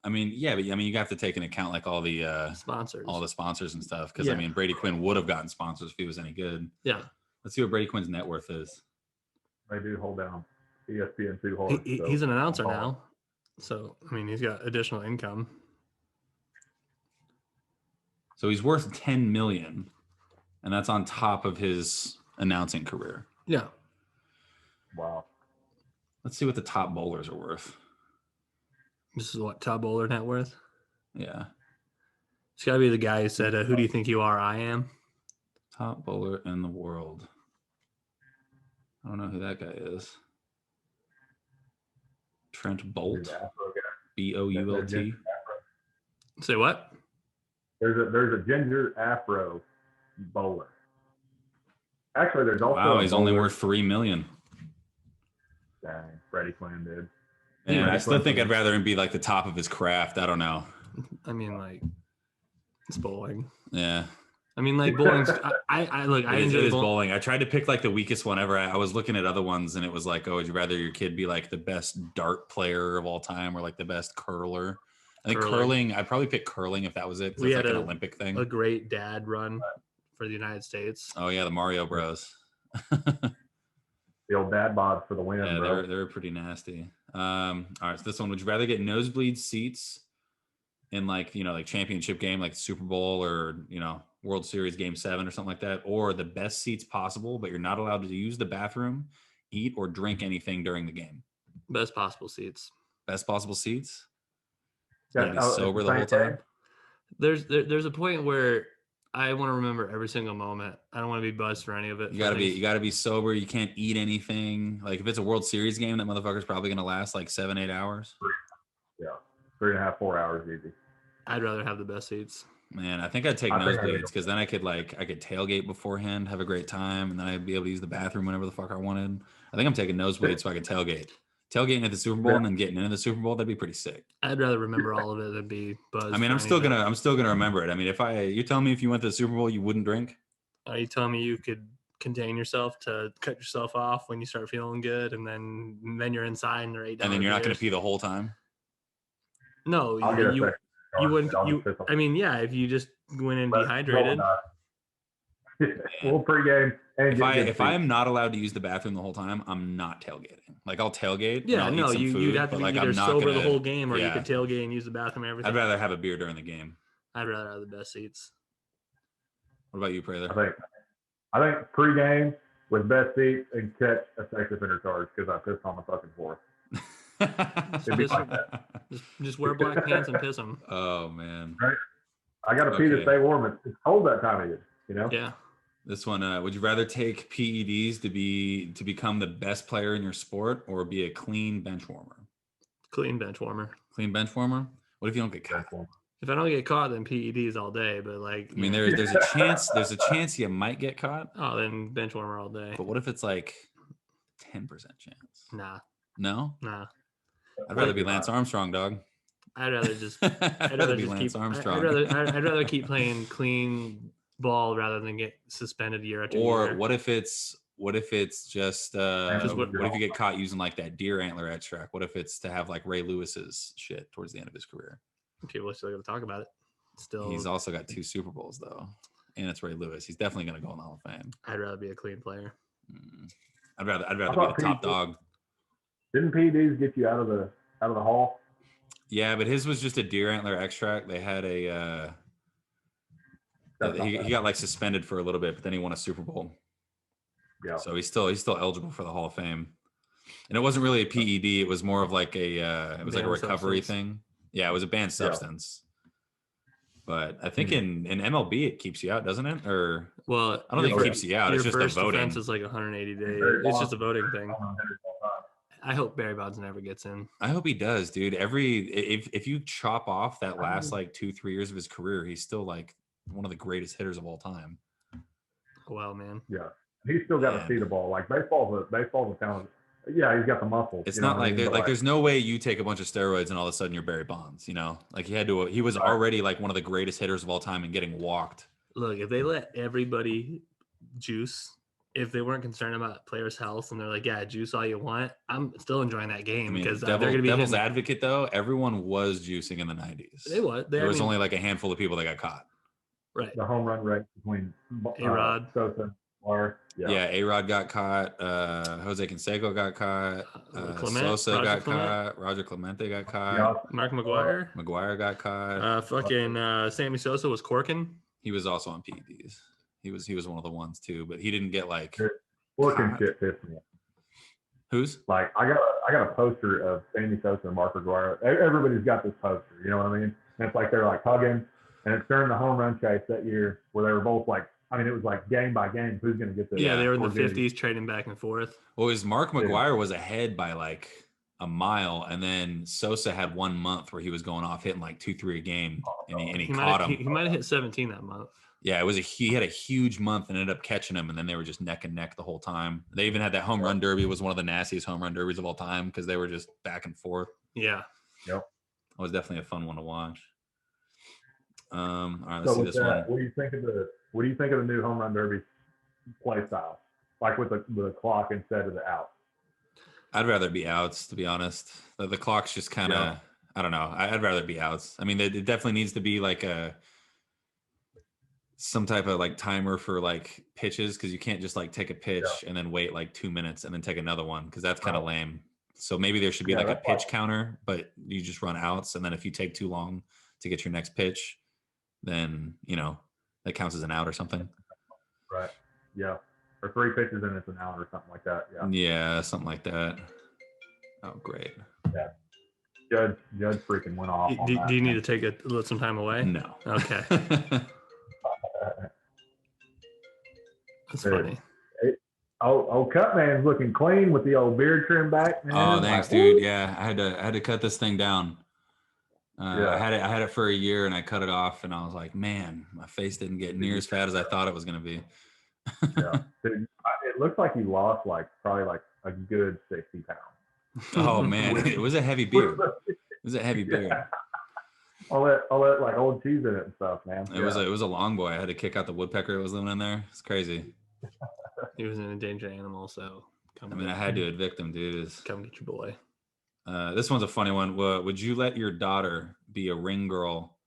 I mean, yeah, but you have to take into account like all the sponsors and stuff. Because I mean, Brady Quinn would have gotten sponsors if he was any good. Yeah. Let's see what Brady Quinn's net worth is. They do hold down ESPN 2 hard. He's an announcer now, so I mean he's got additional income. So he's worth $10 million, and that's on top of his announcing career. Yeah. Wow. Let's see what the top bowlers are worth. This is what top bowler net worth. Yeah. It's got to be the guy who said, "Who do you think you are? I am." Top bowler in the world. I don't know who that guy is. Trent Bolt. Boult. Say what? There's a ginger afro bowler. Actually, there's also he's only worth $3 million. Dang, Brady Quinn, dude. And I Next still one, think I'd please. rather him be like the top of his craft. I don't know. I mean, like, it's bowling. Yeah. I mean, like bowling's. I look. I enjoy it is bowling. bowling. I tried to pick like the weakest one ever. I was looking at other ones, and it was like, oh, would you rather your kid be like the best dart player of all time, or like the best curler? I think curling. I'd probably pick curling if that was it. 'Cause We it's like had an Olympic thing. A great dad run for the United States. Oh yeah, the Mario Bros. The old dad bods for the win, Yeah, bro. they're pretty nasty. All right, so this one: would you rather get nosebleed seats in like like championship game, like Super Bowl or World Series Game 7 or something like that, or the best seats possible, but you're not allowed to use the bathroom, eat, or drink anything during the game? Best possible seats. Best possible seats. Yeah, Gotta be sober the same whole time. game. There's a point where I want to remember every single moment. I don't want to be buzzed for any of it. You gotta be sober. You can't eat anything. Like if it's a World Series game, that motherfucker's probably gonna last like 7-8 hours. Yeah, 3.5, 4 hours easy. I'd rather have the best seats. Man, I think I'd take I think nosebleeds because then I could tailgate beforehand, have a great time, and then I'd be able to use the bathroom whenever the fuck I wanted. I think I'm taking nosebleeds so I can tailgate. Tailgating at the Super Bowl and then getting into the Super Bowl, that'd be pretty sick. I'd rather remember all of it than be buzzed. I mean, I'm still gonna remember it. I mean, you tell me if you went to the Super Bowl, you wouldn't drink. Are you telling me you could contain yourself to cut yourself off when you start feeling good, and then you're inside and they're $8? And then you're not gonna pee the whole time. No, I'll get you wouldn't. I'll just piss on I mean, yeah, if you just went in But dehydrated. We'll pregame. And If I am not allowed to use the bathroom the whole time, I'm not tailgating. Like I'll tailgate. and Yeah, I'll no, eat some food, you'd have to but, be like, either I'm not sober the gonna- whole game, or you yeah. could tailgate and use the bathroom. And everything. I'd rather have a beer during the game. I'd rather have the best seats. What about you, Prather? I think pregame with best seats and catch a sex offender charge because I pissed on the fucking floor. It'd be like that. Just wear black pants and piss them. Oh man. I got to pee to Okay. stay warm. It's cold that time of year, Yeah. This one, would you rather take PEDs to become the best player in your sport, or be a clean bench warmer? Clean bench warmer. Clean bench warmer. What if you don't get caught? If I don't get caught, then PEDs all day. But like, I mean, there's a chance you might get caught. oh, then bench warmer all day. But what if it's like 10% chance? Nah. No, Nah. I'd rather be Lance Armstrong, dog. I'd rather just. I'd rather be Lance Armstrong. I'd rather keep playing clean ball rather than get suspended year after Or year. what if it's just what- what if you get caught using like that deer antler extract? What if it's to have like Ray Lewis's shit towards the end of his career? People are still going to talk about it. Still, He's also got 2 Super Bowls though, and it's Ray Lewis. He's definitely going to go in the Hall of Fame. I'd rather be a clean player. I'd rather be thought the top people- dog. Didn't PEDs get you out of the hall? Yeah, but his was just a deer antler extract. They had a he got like suspended for a little bit, but then he won a Super Bowl. Yeah. So he's still eligible for the Hall of Fame. And it wasn't really a PED. It was more of like a like a recovery substance. thing. Yeah, it was a banned substance. But I think in MLB it keeps you out, doesn't it? Or Well, I don't think it keeps you out. It's just the first voting. offense is like 180 days. Barry It's Bonds. just a voting thing. I hope Barry Bonds never gets in. I hope he does, dude. If you chop off that last like 2-3 years of his career, he's still like one of the greatest hitters of all time. Well, man. Yeah. He's still got to Man. see the ball. Like baseball's a talent. Yeah, he's got the muscles. It's you know not what I like mean? But, there's no way you take a bunch of steroids and all of a sudden you're Barry Bonds, Like he was already like one of the greatest hitters of all time and getting walked. Look, if they let everybody juice, if they weren't concerned about players' health and they're like, yeah, juice all you want, I'm still enjoying that game I mean, because they're going to be devil's hitting- advocate though, everyone was juicing in the 90s. They was. There was only like a handful of people that got caught. right. the home run rate between A-Rod. Sosa, or Yeah, A-Rod got caught. Jose Canseco got caught. Sosa Roger got Clement, caught. Roger Clemente got caught. Yeah. Mark McGuire. McGuire got caught. Sammy Sosa was corking. He was also on PEDs. He was one of the ones too, but he didn't get like working God. shit pissed me off. who's? Like I got a poster of Sammy Sosa and Mark McGuire. Everybody's got this poster, you know what I mean? And it's like they're like hugging, and it's during the home run chase that year where they were both like, I mean, it was like game by game, who's going to get the Yeah, they were in the towards end. 50s trading back and forth. Well, it was Mark McGuire was ahead by like a mile, and then Sosa had 1 month where he was going off hitting like 2-3 a game, and he caught him. He might have hit 17 that month. Yeah, he had a huge month and ended up catching him, and then they were just neck and neck the whole time. They even had that home run derby. It was one of the nastiest home run derbies of all time because they were just back and forth. Yeah. Yep. That was definitely a fun one to watch. All right, let's So see with this that, one. what do you think of the new home run derby play style? Like with the clock instead of the out. I'd rather be outs, to be honest. The clock's just kind of, I don't know. I'd rather be outs. I mean, it definitely needs to be like some type of like timer for like pitches, because you can't just like take a pitch and then wait like 2 minutes and then take another one, because that's kind of lame. So maybe there should be like a pitch counter, but you just run outs, and then if you take too long to get your next pitch, then that counts as an out or something. Right. Yeah. Or 3 pitches and it's an out or something like that. Yeah. Yeah, something like that. Oh, great. Yeah. Judge freaking went off on that. Do you need to take some time away? No. Okay. That's Dude. funny. Old Cut Man's looking clean with the old beard trim back, man. Oh, thanks, dude. Yeah, I had to cut this thing down. I had it for a year, and I cut it off, and I was like, man, my face didn't get near as fat as I thought it was gonna be. Yeah. Dude, it looks like you lost probably a good 60 pounds. Oh man, it was a heavy beard. It was a heavy beard. Yeah. All that like old cheese in it and stuff, man. It was a long boy. I had to kick out the woodpecker that was living in there. It's crazy. He was an endangered animal, so I had to evict him, dude. Come get your boy. This one's a funny one. Would you let your daughter be a ring girl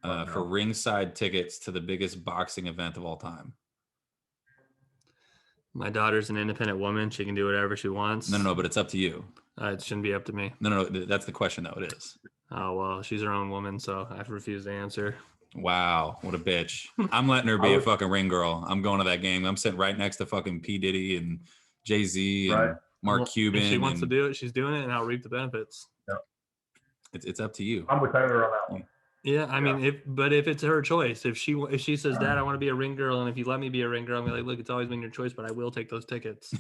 for ringside tickets to the biggest boxing event of all time? My daughter's an independent woman. She can do whatever she wants. No, but it's up to you. It shouldn't be up to me. No, that's the question, though. It is. Oh, well, she's her own woman, so I refuse to answer. Wow, what a bitch. I'm letting her be a fucking ring girl. I'm going to that game. I'm sitting right next to fucking P. Diddy and Jay-Z and Mark Cuban. If she wants to do it, she's doing it, and I'll reap the benefits. Yep. It's up to you. I'm with Taylor on that one. Yeah, I mean, if it's her choice, if she says, Dad, I want to be a ring girl, and if you let me be a ring girl, I'm gonna be like, look, it's always been your choice, but I will take those tickets.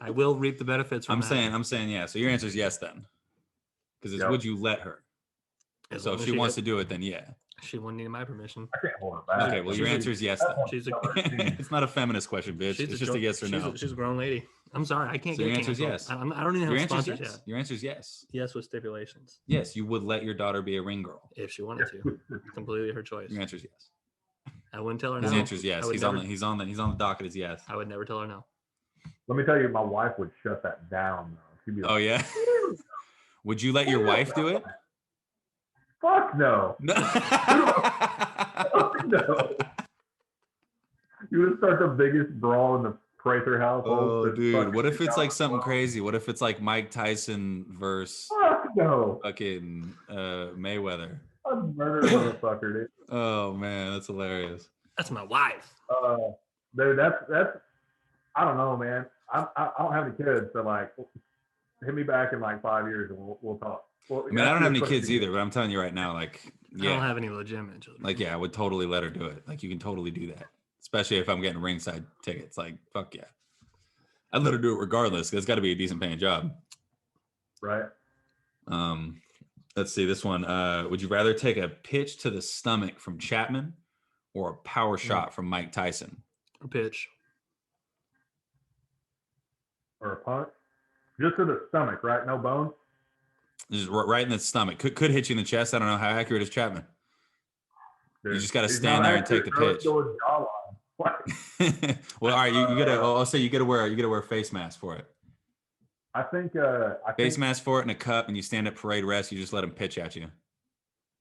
I will reap the benefits from that. I'm saying yeah. So your answer is yes then, because it's would you let her? So if she wants to do it, then yeah. She wouldn't need my permission. I can't hold her back. Okay, well your answer is yes then. It's not a feminist question, bitch. It's just a yes or no. She's a grown lady. I'm sorry, I can't so get your answer is canceled. yes. I don't even have sponsors yet. Your answer is yes. Yes, with stipulations. Yes, you would let your daughter be a ring girl if she wanted to. Completely her choice. Your answer is yes. I wouldn't tell her no. His answer is yes. He's on the docket is yes. I would never tell her no. Let me tell you, my wife would shut that down. She'd be like, oh yeah. Would you let your wife do it? Fuck no. No. No. You would start the biggest brawl in the Prather household. Oh, dude. What if it's like something crazy? What if it's like Mike Tyson versus fucking Mayweather? I'd murder a motherfucker, dude. Oh man, that's hilarious. That's my wife. Dude, that's I don't know, man. I don't have any kids, so like hit me back in like 5 years and we'll talk. Well, I mean, I don't have any kids either, but I'm telling you right now, like, yeah. I don't have any legitimate children. Like, yeah, I would totally let her do it. Like, you can totally do that. Especially if I'm getting ringside tickets. Like, fuck yeah. I'd let her do it regardless, because it's got to be a decent paying job. Right. Let's see this one. Would you rather take a pitch to the stomach from Chapman or a power shot from Mike Tyson? A pitch. Or a punch? Just to the stomach, right? No bones? Just right in the stomach. Could hit you in the chest. I don't know how accurate is Chapman. Dude, you just got to stand there and take the pitch. Well, all right. You gotta. I'll say you gotta wear a face mask for it. I think. Face mask for it and a cup, and you stand at parade rest. You just let him pitch at you.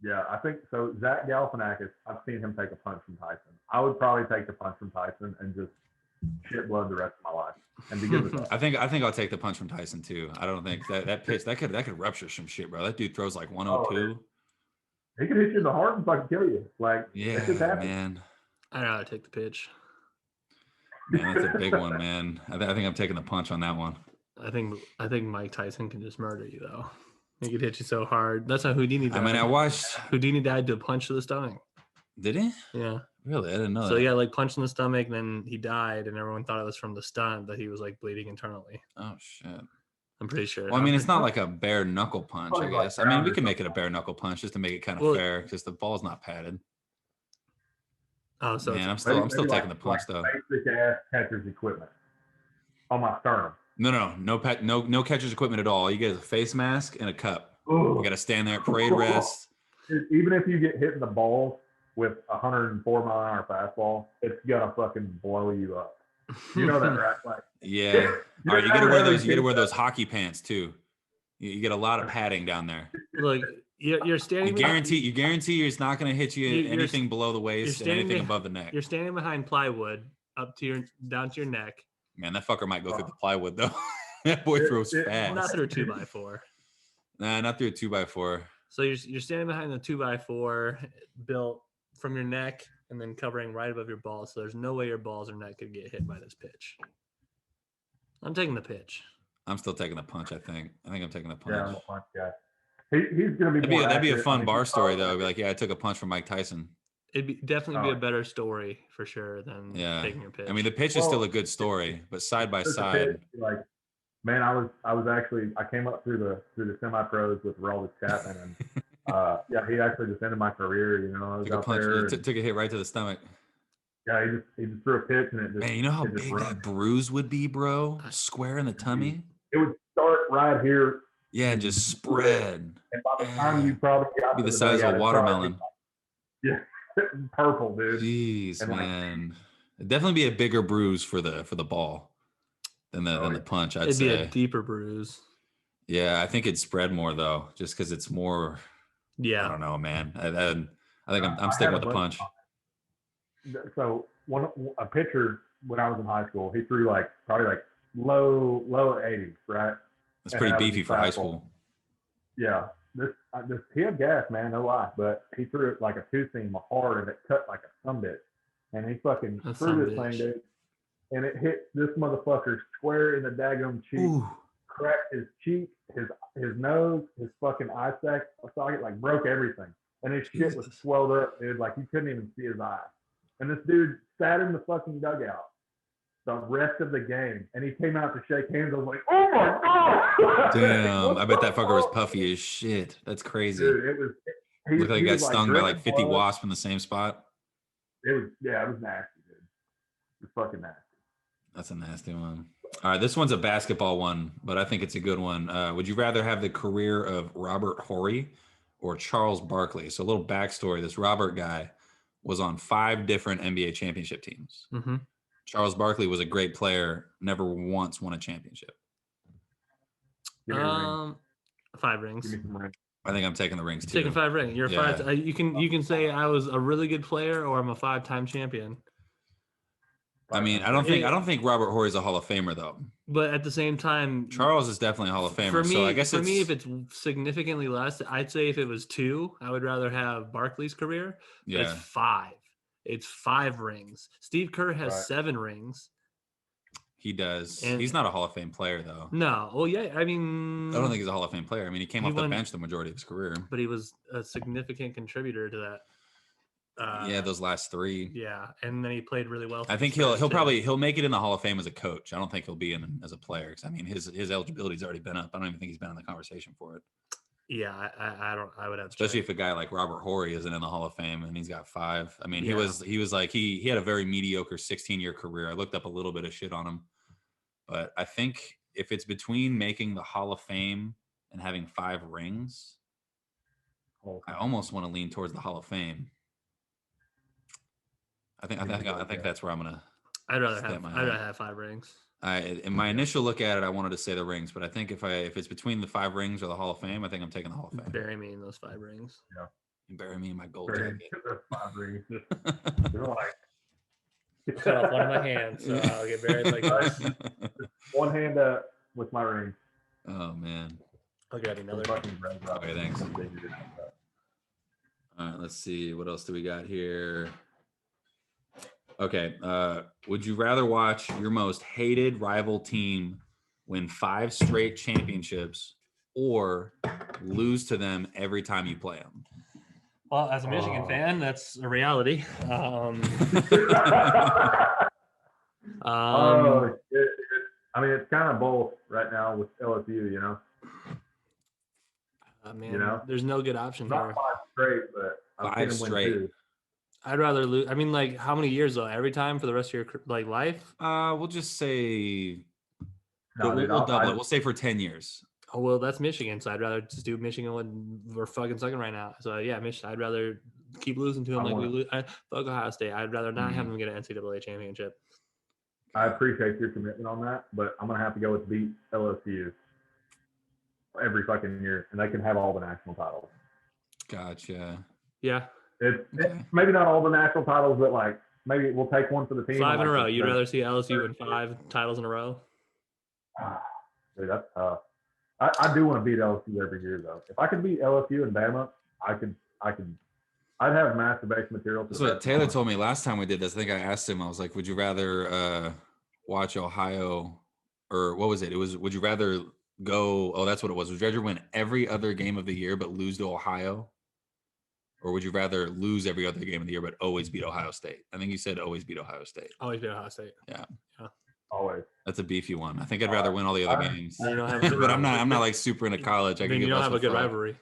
Yeah, I think so. Zach Galifianakis, I've seen him take a punch from Tyson. I would probably take the punch from Tyson and just shit blood the rest of my life and be good with that. I think I'll take the punch from Tyson too. I don't think that pitch that could rupture some shit, bro. That dude throws like 102. He could hit you in the heart and fucking kill you. Like, yeah, man. I'd rather take the pitch. Man, that's a big one, man. I think I'm taking the punch on that one. I think Mike Tyson can just murder you though. He could hit you so hard. That's how Houdini died. I mean, I watched Houdini died to a punch to the stomach. Did he? Yeah. Really? I didn't know that. So yeah, like punch in the stomach, and then he died, and everyone thought it was from the stunt that he was like bleeding internally. Oh shit. I'm pretty sure. Well, I mean, it's not like a bare knuckle punch, I guess. I mean, we can make it a bare knuckle punch just to make it kind of fair, because the ball's not padded. Oh, so man, I'm still taking the punch though. Basic ass catcher's equipment on my sternum. No catcher's equipment at all. You get a face mask and a cup. Ooh. You got to stand there at parade rest. Even if you get hit in the balls with 104-mile-an-hour fastball, it's gonna fucking blow you up. You know that, right? Like, Yeah. All right, you got to wear those. You got to wear those hockey pants too. You get a lot of padding down there. Look, you're standing. You guarantee it's not going to hit you anything below the waist and anything above the neck. You're standing behind plywood down to your neck. Man, that fucker might go through the plywood though. That boy throws fast. Not through a 2x4. Nah, not through a 2x4. So you're standing behind the 2x4 built from your neck and then covering right above your balls. So there's no way your balls or neck could get hit by this pitch. I'm taking the pitch. I'm still taking the punch. I think I'm taking the punch. Yeah, I'm a punch guy. He's gonna be. That'd be a fun bar story though. Be like, yeah, I took a punch from Mike Tyson. It'd definitely be a better story for sure than taking your pitch. I mean, the pitch is still a good story, but side by side, like, man, I came up through the semi-pros with Roldis Chapman, and he actually just ended my career. You know, I was took a out punch, there. took a hit right to the stomach. Yeah, he just threw a pitch, and it just. Man, you know how big that bruise would be, bro? Square in the tummy. It would start right here. Yeah, and just spread. And by the time you probably got be the size of a watermelon. Yeah, purple, dude. Jeez, and man, it'd definitely be a bigger bruise for the ball than the punch. I'd say it'd be a deeper bruise. Yeah, I think it'd spread more though, just because it's more. Yeah, I don't know, man. I think I'm sticking with the punch. So a pitcher when I was in high school, he threw probably low 80s, right? That's pretty beefy for high school. Yeah, he had gas, man, no lie, but he threw it like a two-seam hard, and it cut like a sumbitch, and he fucking threw this thing, dude, and it hit this motherfucker square in the daggum cheek, cracked his cheek, his nose, his fucking eye socket, like broke everything, and his shit was swelled up, dude, like you couldn't even see his eye. And this dude sat in the fucking dugout the rest of the game, and he came out to shake hands. I was like, "Oh my god!" Damn, I bet that fucker was puffy as shit. That's crazy. Dude, it was. Looked like he got stung by like 50 wasps in the same spot. It was nasty, dude. It was fucking nasty. That's a nasty one. All right, this one's a basketball one, but I think it's a good one. Would you rather have the career of Robert Horry or Charles Barkley? So a little backstory: this Robert guy was on 5 different NBA championship teams. Mm-hmm. Charles Barkley was a great player, never once won a championship. 5 rings. I think I'm taking the rings too. Taking 5 rings. You're 5. You can say I was a really good player, or I'm a 5-time champion. I mean, I don't think Robert Horry is a Hall of Famer though. But at the same time, Charles is definitely a Hall of Famer. For me, so I guess for me, if it's significantly less, I'd say if it was 2, I would rather have Barkley's career. But it's 5. It's 5 rings. Steve Kerr has 7 rings. He does. And he's not a Hall of Fame player, though. No. Well, yeah. I mean, I don't think he's a Hall of Fame player. I mean, he came off the bench the majority of his career. But he was a significant contributor to that. Those last 3. Yeah, and then he played really well. I think he'll make it in the Hall of Fame as a coach. I don't think he'll be in as a player. Because I mean, his eligibility's already been up. I don't even think he's been in the conversation for it. Yeah, I would have to especially if a guy like Robert Horry isn't in the Hall of Fame and he's got 5. I mean, he was like he had a very mediocre 16-year career. I looked up a little bit of shit on him, but I think if it's between making the Hall of Fame and having 5 rings, I almost want to lean towards the Hall of Fame. I think that's where I'm gonna. I'd rather have 5 rings. In my initial look at it, I wanted to say the rings, but I think if it's between the 5 rings or the Hall of Fame, I think I'm taking the Hall of Fame. Bury me in those 5 rings. Yeah. You bury me in my gold jacket. 5 rings. You're like, cut off one of my hands, so I'll get buried like this. One hand up with my ring. Oh man. I'll get another. Okay, thanks. All right, let's see. What else do we got here? Okay. Would you rather watch your most hated rival team win 5 straight championships or lose to them every time you play them? Well, as a Michigan fan, that's a reality. I mean, it's kind of both right now with LSU, you know. Man, there's no good option Not there. 5 straight, but I'm 5 straight. I'd rather lose. I mean, like, how many years though? Every time for the rest of your life? We'll just say No, we'll dude, double it. We'll say for 10 years. Oh well, that's Michigan, so I'd rather just do Michigan when we're fucking sucking right now. So yeah, I'd rather keep losing to them we lose. Fuck Ohio State. I'd rather not have them get an NCAA championship. I appreciate your commitment on that, but I'm gonna have to go with beat LSU every fucking year, and they can have all the national titles. Gotcha. Yeah. It's maybe not all the national titles, but like maybe we'll take one for the team. 5 in a row. You'd rather see LSU win 5 titles in a row? Dude, that's tough. I do want to beat LSU every year though. If I could beat LSU and Bama, I'd have masturbation material. That's what Taylor told me last time we did this. I think I asked him, I was like, would you rather watch Ohio, or what was it? It was, would you rather go, oh, that's what it was. Would you rather win every other game of the year but lose to Ohio? Or would you rather lose every other game of the year but always beat Ohio State? I think you said always beat Ohio State. Always beat Ohio State. Yeah. Always. That's a beefy one. I think I'd rather win all the other games. You don't have but I'm not like super into college. Then you don't have a good rivalry.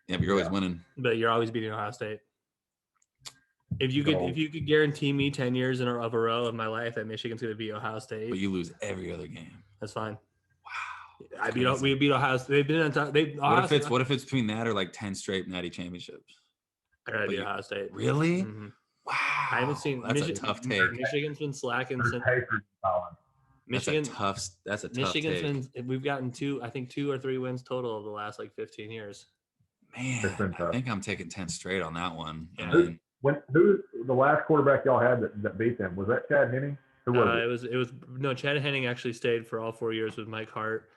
Yeah, but you're always winning. But you're always beating Ohio State. If you could guarantee me 10 years of a row of my life that Michigan's going to beat Ohio State, but you lose every other game. That's fine. Wow. We beat Ohio State. They've been on top. What if it's between that or like 10 straight Natty championships? I'd rather beat Ohio State. Really? Mm-hmm. Wow. I haven't seen. That's a tough take. Michigan's been slacking since. Michigan. That's a tough Michigan's take. been. We've gotten 2 or 3 wins total over the last like 15 years. Man, I think I'm taking 10 straight on that one. Yeah. Who the last quarterback y'all had that beat them? Was that Chad Henne? Who was it? It was no. Chad Henning actually stayed for all 4 years with Mike Hart,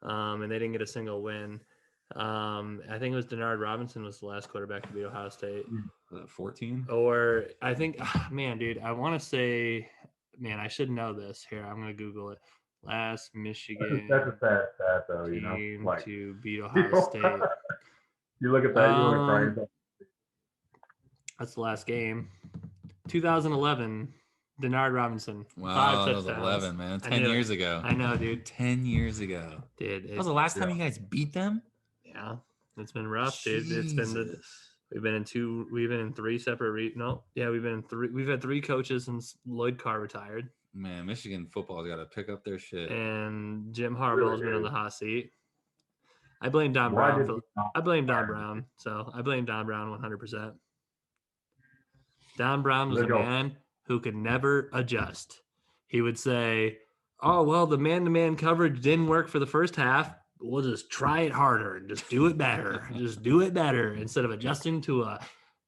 and they didn't get a single win. I think it was Denard Robinson was the last quarterback to beat Ohio State. 14? Or I think, man, dude, I want to say, man, I should know this. Here, I'm gonna Google it. Last Michigan. That's a sad stat, though. You know, like to beat Ohio State. You look at that, you want to cry. That's the last game. 2011. Denard Robinson. Wow, that was 11, man. 10 years ago. I know, dude. 10 years ago. Dude, that was the last time you guys beat them? Yeah. It's been rough, Jesus. dude. It's been we've been in 3 separate we've had 3 coaches since Lloyd Carr retired. Man, Michigan football's got to pick up their shit. And Jim Harbaugh's been on the hot seat. I blame Don Brown. I blame Don Brown 100%. Don Brown was a man who could never adjust. He would say, oh, well, the man-to-man coverage didn't work for the first half. We'll just try it harder and just do it better. Just do it better instead of adjusting to a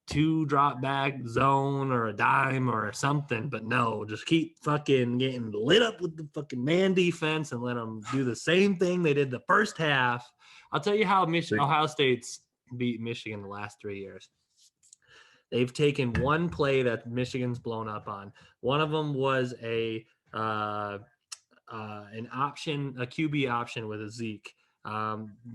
2 drop back zone or a dime or something. But no, just keep fucking getting lit up with the fucking man defense and let them do the same thing they did the first half. I'll tell you how Ohio State's beat Michigan the last 3 years. They've taken one play that Michigan's blown up on. One of them was an option, a QB option with a Zeke.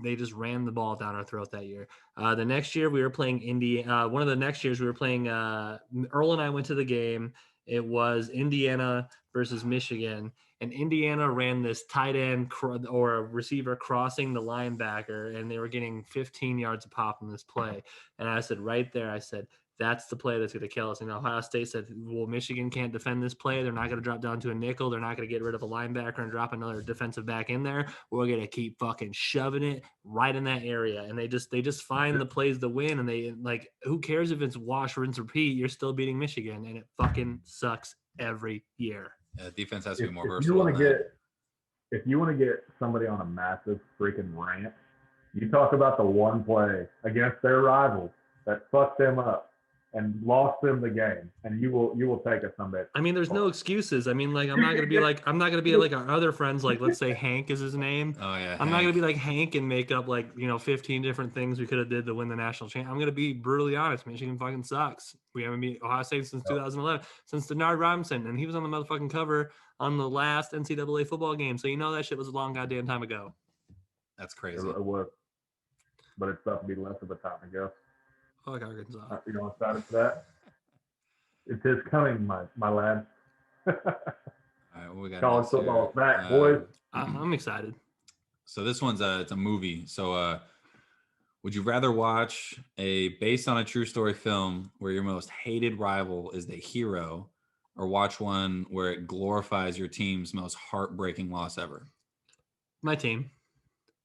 They just ran the ball down our throat that year. The next year we were playing Indiana. One of the next years we were playing. Earl and I went to the game. It was Indiana versus Michigan, and Indiana ran this tight end or a receiver crossing the linebacker, and they were getting 15 yards a pop in this play. And I said right there, I said, that's the play that's going to kill us. And Ohio State said, well, Michigan can't defend this play. They're not going to drop down to a nickel. They're not going to get rid of a linebacker and drop another defensive back in there. We're going to keep fucking shoving it right in that area. And they just find the plays to win. And they like, who cares if it's wash, rinse, repeat? You're still beating Michigan, and it fucking sucks every year. Yeah, defense has to be more versatile. If you want to get somebody on a massive freaking rant, you talk about the one play against their rivals that fucked them up and lost them the game, and you will take it someday. I mean, there's no excuses. I mean, like I'm not gonna be like our other friends. Like, let's say Hank is his name. Oh yeah. I'm not gonna be like Hank and make up like 15 different things we could have did to win the national championship. I'm gonna be brutally honest. Michigan fucking sucks. We haven't beat Ohio State since 2011, since Denard Robinson, and he was on the motherfucking cover on the last NCAA football game. So you know that shit was a long goddamn time ago. That's crazy. It was, but it's tough to be less of a time ago. Fuck Arkansas. You excited for that? It is coming, my lad. All right, what we got? College football is back, boys. I'm excited. So this one's it's a movie. So would you rather watch a based on a true story film where your most hated rival is the hero, or watch one where it glorifies your team's most heartbreaking loss ever? My team.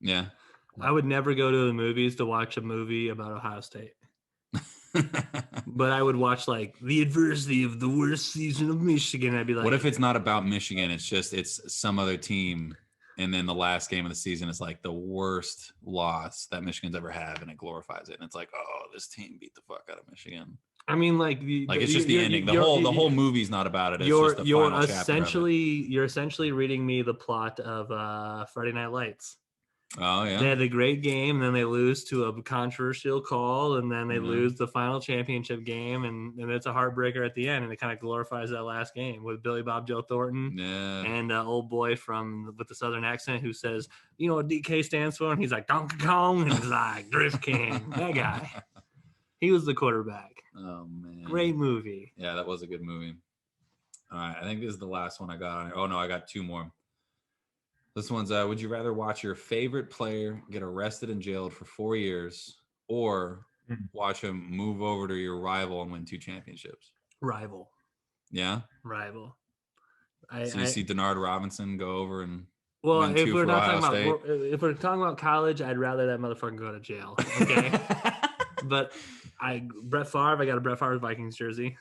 Yeah. I would never go to the movies to watch a movie about Ohio State. But I would watch like the adversity of the worst season of Michigan. I'd be like, what if it's not about Michigan? It's some other team, and then the last game of the season is like the worst loss that Michigan's ever had, and it glorifies it. And it's like, oh, this team beat the fuck out of Michigan. I mean, like it's just the ending. The whole movie's not about it. It's just the final chapter of it. You're essentially reading me the plot of Friday Night Lights. Oh yeah. They had a great game, and then they lose to a controversial call, and then they lose the final championship game, and it's a heartbreaker at the end, and it kind of glorifies that last game with Billy Bob Joe Thornton and old boy with the southern accent who says, you know what DK stands for, and he's like Donkey Kong, and he's like Drift King. That guy, he was the quarterback. Oh man, great movie. Yeah, that was a good movie. All right, I think this is the last one I got. Oh no, I got two more. This one's, would you rather watch your favorite player get arrested and jailed for 4 years or watch him move over to your rival and win 2 championships? Rival. Yeah? Rival. So you see Denard Robinson go over and win 2 for Ohio State? If we're talking about college, I'd rather that motherfucker go to jail. Okay? But Brett Favre, I got a Brett Favre Vikings jersey.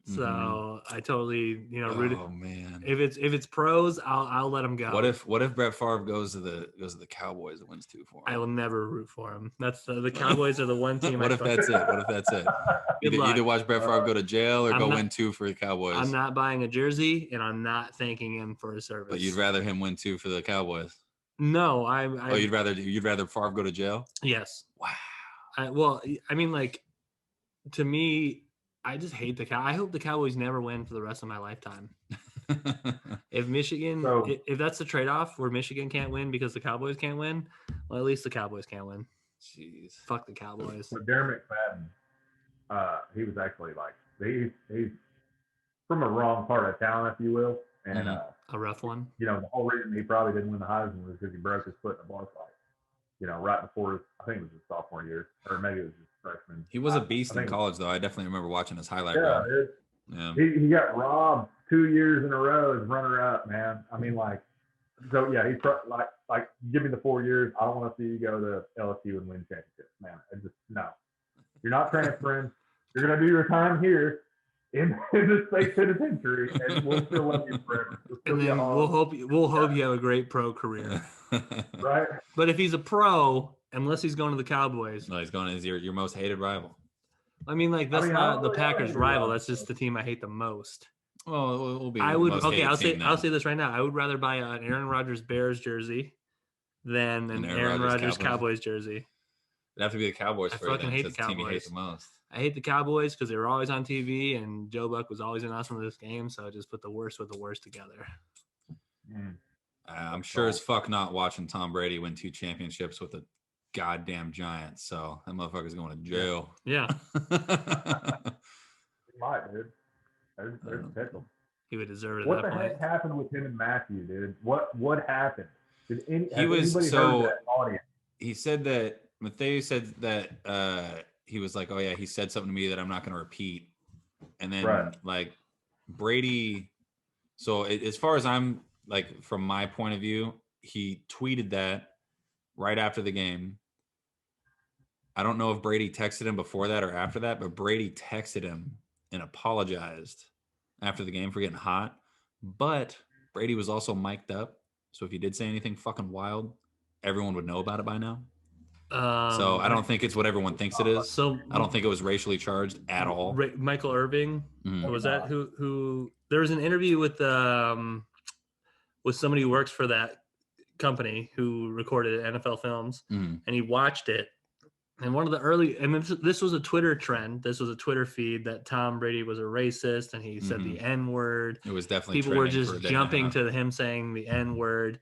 So I totally, rooted. Oh man! If it's pros, I'll let him go. What if Brett Favre goes to the Cowboys and wins 2 for him? I will never root for him. That's the Cowboys are the one team. What if that's it? Either watch Brett Favre go to jail or win 2 for the Cowboys. I'm not buying a jersey, and I'm not thanking him for his service. But you'd rather him win 2 for the Cowboys? No, you'd rather Favre go to jail? Yes. Wow. To me, I just hate I hope the Cowboys never win for the rest of my lifetime. If Michigan, if that's the trade-off where Michigan can't win because the Cowboys can't win, well, at least the Cowboys can't win. Jeez. Fuck the Cowboys. So Darren McFadden, he was actually like, he's from a wrong part of town, if you will. And a rough one. The whole reason he probably didn't win the Heisman was because he broke his foot in a bar fight. Right before I think it was his sophomore year, or maybe it was his freshman. He was a beast in college, though. I definitely remember watching his highlight reel. Yeah. He got robbed 2 years in a row as runner-up, man. I mean, so yeah, he's like, give me the 4 years. I don't want to see you go to LSU and win championships, man. No. You're not transferring. You're gonna do your time here in the state penitentiary, and we'll still love you forever. And then we'll hope you have a great pro career. Right. But if he's a pro, unless he's going to the Cowboys. No, he's going as your most hated rival. I mean, that's not the Packers' rival. That's just the team I hate the most. Well, it will be. I'll say this right now. I would rather buy an Aaron Rodgers Bears jersey than an Aaron Rodgers Cowboys jersey. It'd have to be the Cowboys. I fucking hate the Cowboys. Team you hate the most. I hate the Cowboys because they were always on TV, and Joe Buck was always an awesome in this game. So I just put the worst with the worst together. I'm sure as fuck not watching Tom Brady win 2 championships with the goddamn Giants. So that motherfucker's going to jail. Yeah. He might, dude. There's potential. He would deserve it. What the heck happened with him and Matthew, dude? What happened? Anybody heard that audience? He said that Matthew said that he was like, oh yeah, he said something to me that I'm not going to repeat. And then like Brady. So as far as I'm like, from my point of view, he tweeted that right after the game. I don't know if Brady texted him before that or after that, but Brady texted him and apologized after the game for getting hot. But Brady was also mic'd up. So if he did say anything fucking wild, everyone would know about it by now. So I don't think it's what everyone thinks it is. So I don't think it was racially charged at all. Michael Irving, was that who? There was an interview with somebody who works for that company who recorded NFL films, and he watched it. And one of the early, and this was a Twitter trend. This was a Twitter feed that Tom Brady was a racist and he said the N-word. It was definitely people were just jumping to him saying the N-word.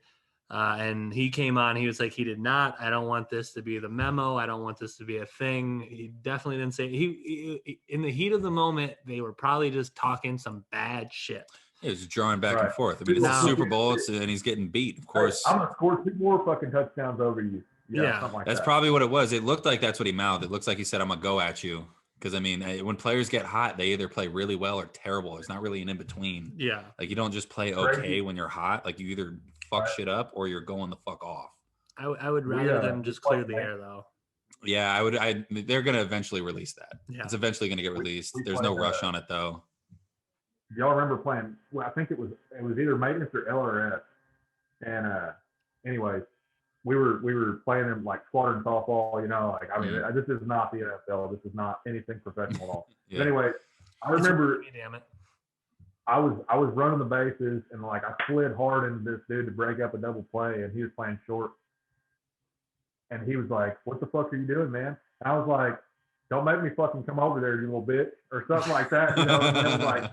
And he came on. He was like, he did not. I don't want this to be the memo. I don't want this to be a thing. He definitely didn't say. He in the heat of the moment, they were probably just talking some bad shit. It was drawing back and forth. I mean, it's the Super Bowl, and he's getting beat. Of course, I'm gonna score 2 more fucking touchdowns over you. Yeah, something like that's that. probably what it was. It looked like that's what he mouthed. It looks like he said, "I'm gonna go at you," Because I mean, when players get hot, they either play really well or terrible. There's not really an in between. Yeah. Like you don't just play okay when you're hot. Like you either fuck shit up or you're going the fuck off. I would rather them just clear the air though. Yeah, I would. They're gonna eventually release that. Yeah. It's eventually gonna get released. There's no rush on it though. Y'all remember playing? Well, I think it was either maintenance or LRS. And anyways, we were playing them like squadron softball. You know, like I mean, this is not the NFL. This is not anything professional at all. Yeah. But anyway, I remember. Damn it. I was running the bases and like I slid hard into this dude to break up a double play, and he was playing short. And he was like, "What the fuck are you doing, man?" And I was like, "Don't make me fucking come over there, you little bitch," or something like that. You know, and it was like,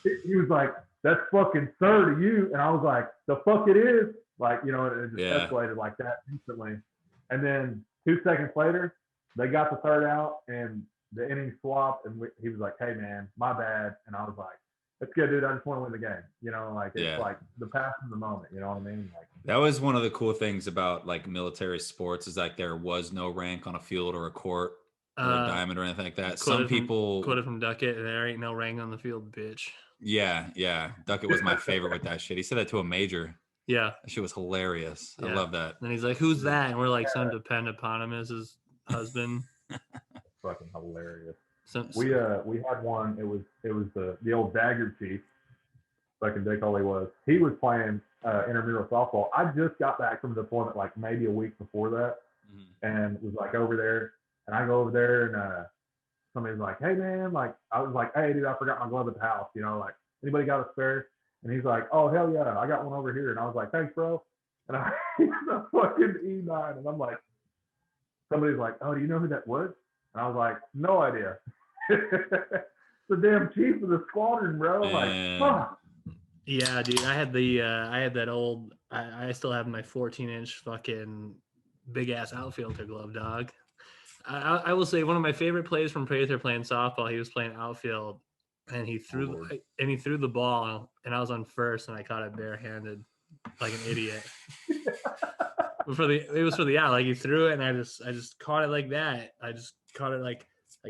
he was like, "That's fucking third to you," and I was like, "The fuck it is!" Like, you know, it just escalated like that instantly. And then 2 seconds later, they got the third out, and the inning swapped, and he was like, "Hey, man, my bad," and I was like, "That's good, dude. I just want to win the game." You know, like it's like the pass of the moment. You know what I mean? Like that was one of the cool things about like military sports is like there was no rank on a field or a court or a diamond or anything like that. Some people quoted from Duckett, "There ain't no rank on the field, bitch." Yeah. Duckett was my favorite with that shit. He said that to a major. Yeah, that shit was hilarious. Yeah. I love that. And he's like, "Who's that?" And we're like, "Some dependent upon him as his husband." Fucking hilarious. We had one. It was the old Dagger Chief. Fucking Dick Ole was. He was playing intramural softball. I just got back from the deployment like maybe a week before that, and was like over there. And I go over there, and somebody's like, "Hey man," like I was like, "Hey dude, I forgot my glove at the house. You know, like anybody got a spare?" And he's like, "Oh hell yeah, I got one over here." And I was like, "Thanks, bro." And I he's a fucking E9, and I'm like, somebody's like, "Oh, do you know who that was?" And I was like, "No idea." The damn chief of the squadron, bro. Like, fuck. Yeah, dude. I had that old. I still have my 14-inch fucking big ass outfielder glove, dog. I will say one of my favorite plays from Prather playing softball. He was playing outfield, and he threw the ball, and I was on first, and I caught it barehanded, like an idiot. It was for the out. Like he threw it, and I just caught it like that. I just caught it like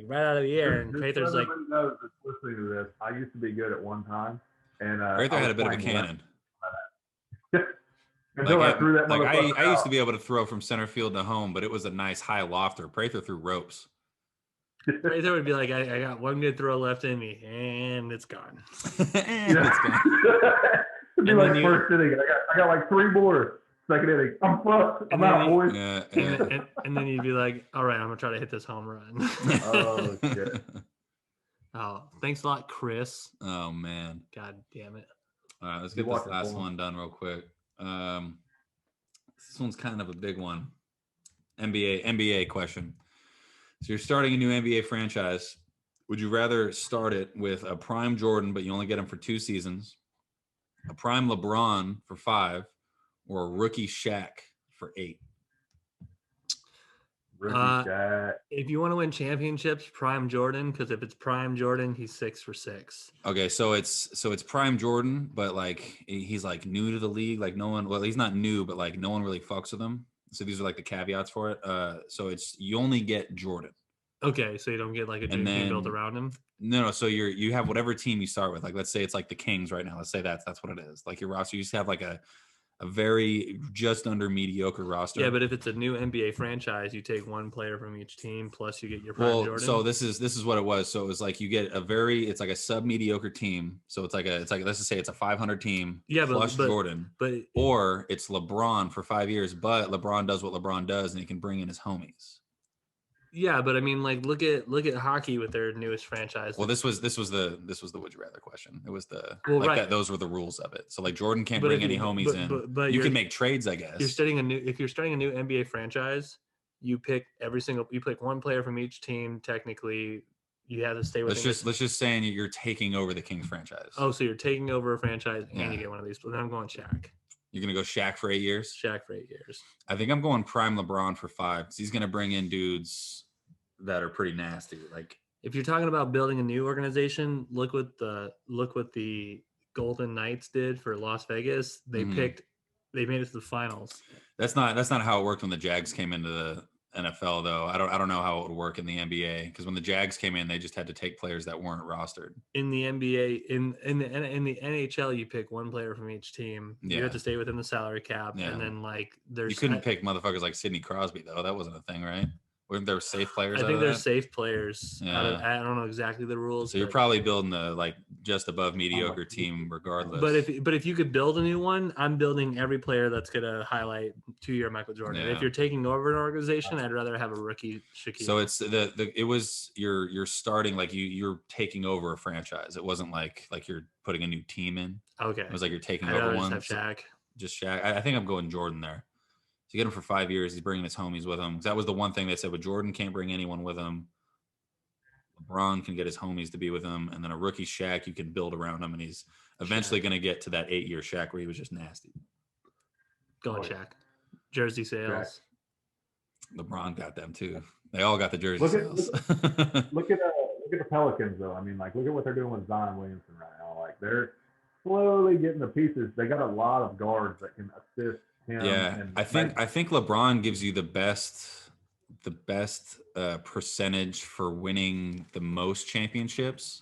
right out of the air. And Prather's like, everybody knows that's listening to this. I used to be good at one time, and Prather had a bit of a cannon. Until I threw that motherfucker I used to be able to throw from center field to home, but it was a nice high lofter. Prather threw ropes. Prather would be like, I got one good throw left in me, and it's gone. It's gone. It'd be like first inning. I got like 3 more. Second inning, I'm fucked. I'm out, boys. And then you'd be like, all right, I'm gonna try to hit this home run. Oh shit. Oh, thanks a lot, Chris. Oh man. God damn it. All right, let's get this last one done real quick. This one's kind of a big one. NBA question. So you're starting a new NBA franchise. Would you rather start it with a prime Jordan, but you only get him for 2 seasons, a prime LeBron for 5, or a rookie Shaq for 8? Rookie Shaq. If you want to win championships, prime Jordan, because if it's prime Jordan, he's 6 for 6. Okay, so it's prime Jordan, but like he's like new to the league. Like no one, well, he's not new, but like no one really fucks with him. So these are like the caveats for it. So it's you only get Jordan. Okay, so you don't get like a dream team built around him. No. So you have whatever team you start with. Like let's say it's like the Kings right now. Let's say that's what it is. Like your roster, you just have like a very just under mediocre roster. Yeah, but if it's a new NBA franchise, you take one player from each team, plus you get your prime Jordan. So this is what it was. So it was like you get it's like a sub mediocre team. So it's like let's just say it's a 500 team. Yeah, plus Jordan. But or it's LeBron for 5 years, but LeBron does what LeBron does, and he can bring in his homies. Yeah, but I mean, like, look at hockey with their newest franchise. Well, this was the would you rather question. It was the that. Those were the rules of it. So like Jordan can't bring any homies in. But you can make trades, I guess. If you're starting a new NBA franchise, you pick one player from each team. Technically, you have to stay with. Let's just say you're taking over the Kings franchise. Oh, so you're taking over a franchise and you get one of these. But then I'm going Shaq. You're gonna go Shaq for 8 years. Shaq for 8 years. I think I'm going prime LeBron for 5 because he's gonna bring in dudes that are pretty nasty. Like if you're talking about building a new organization, look what the Golden Knights did for Las Vegas. They made it to the finals. That's not how it worked when the Jags came into the NFL though. I don't know how it would work in the NBA because when the Jags came in, they just had to take players that weren't rostered. In the NBA, in the NHL, you pick one player from each team. You Yeah. have to stay within the salary cap, Yeah. and then like there's You couldn't pick motherfuckers like Sidney Crosby though. That wasn't a thing, right? Weren't there safe players? I think out there's of that? safe players. Yeah. I don't know exactly the rules. So you're but- probably building a like just above mediocre team regardless. But if you could build a new one, I'm building every player that's gonna highlight 2-year Michael Jordan. Yeah. If you're taking over an organization, I'd rather have a rookie Shaquille. So it's it was you're starting like you're taking over a franchise. It wasn't like you're putting a new team in. okay. It was like you're taking I'd over rather one. just have Shaq. Just Shaq. I think I'm going Jordan there. So you get him for 5 years. He's bringing his homies with him. That was the one thing they said with Jordan, can't bring anyone with him. LeBron can get his homies to be with him, and then a rookie Shaq you can build around him, and he's eventually going to get to that 8-year Shaq where he was just nasty. Going Shaq. Jersey sales. LeBron got them too. They all got the jersey Look sales. Look at the Pelicans though. I mean, like look at what they're doing with Zion Williamson right now. Like they're slowly getting the pieces. They got a lot of guards that can assist him. Yeah, and I think LeBron gives you the best percentage for winning the most championships.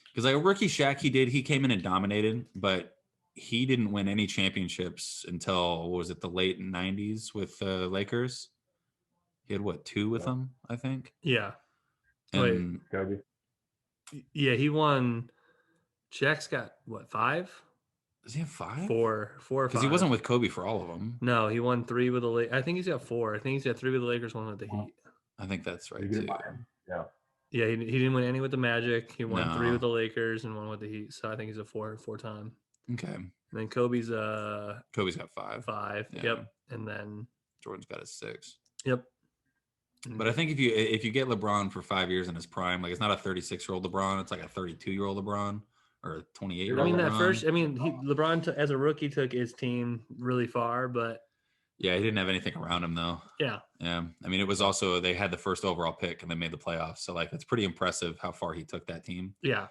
Because like a rookie Shaq, he came in and dominated, but he didn't win any championships until what was it, the late 90s with the Lakers. He had what, 2 with them, I think. Yeah. And Kobe. Yeah, he won. Shaq's got what, 5? does he have 5? 4 or 5. Because he wasn't with Kobe for all of them. No, he won 3 with the Lakers. I think he's got 4. I think he's got 3 with the Lakers, 1 with the Heat. I think that's right You too. can buy him. Yeah. Yeah, he didn't win any with the Magic. He won 3 No. with the Lakers and 1 with the Heat. So I think he's a 4-time. Okay. And then Kobe's Kobe's got 5. 5. Yeah. Yep. And then Jordan's got a 6. yep. But I think if you get LeBron for 5 years in his prime, like it's not a 36-year-old LeBron, it's like a 32-year-old LeBron or a 28-year-old. I mean that LeBron. first. I mean LeBron as a rookie took his team really far, but Yeah, he didn't have anything around him though. yeah, Yeah, I mean it was also they had the first overall pick and they made the playoffs, so like it's pretty impressive how far he took that team. yeah.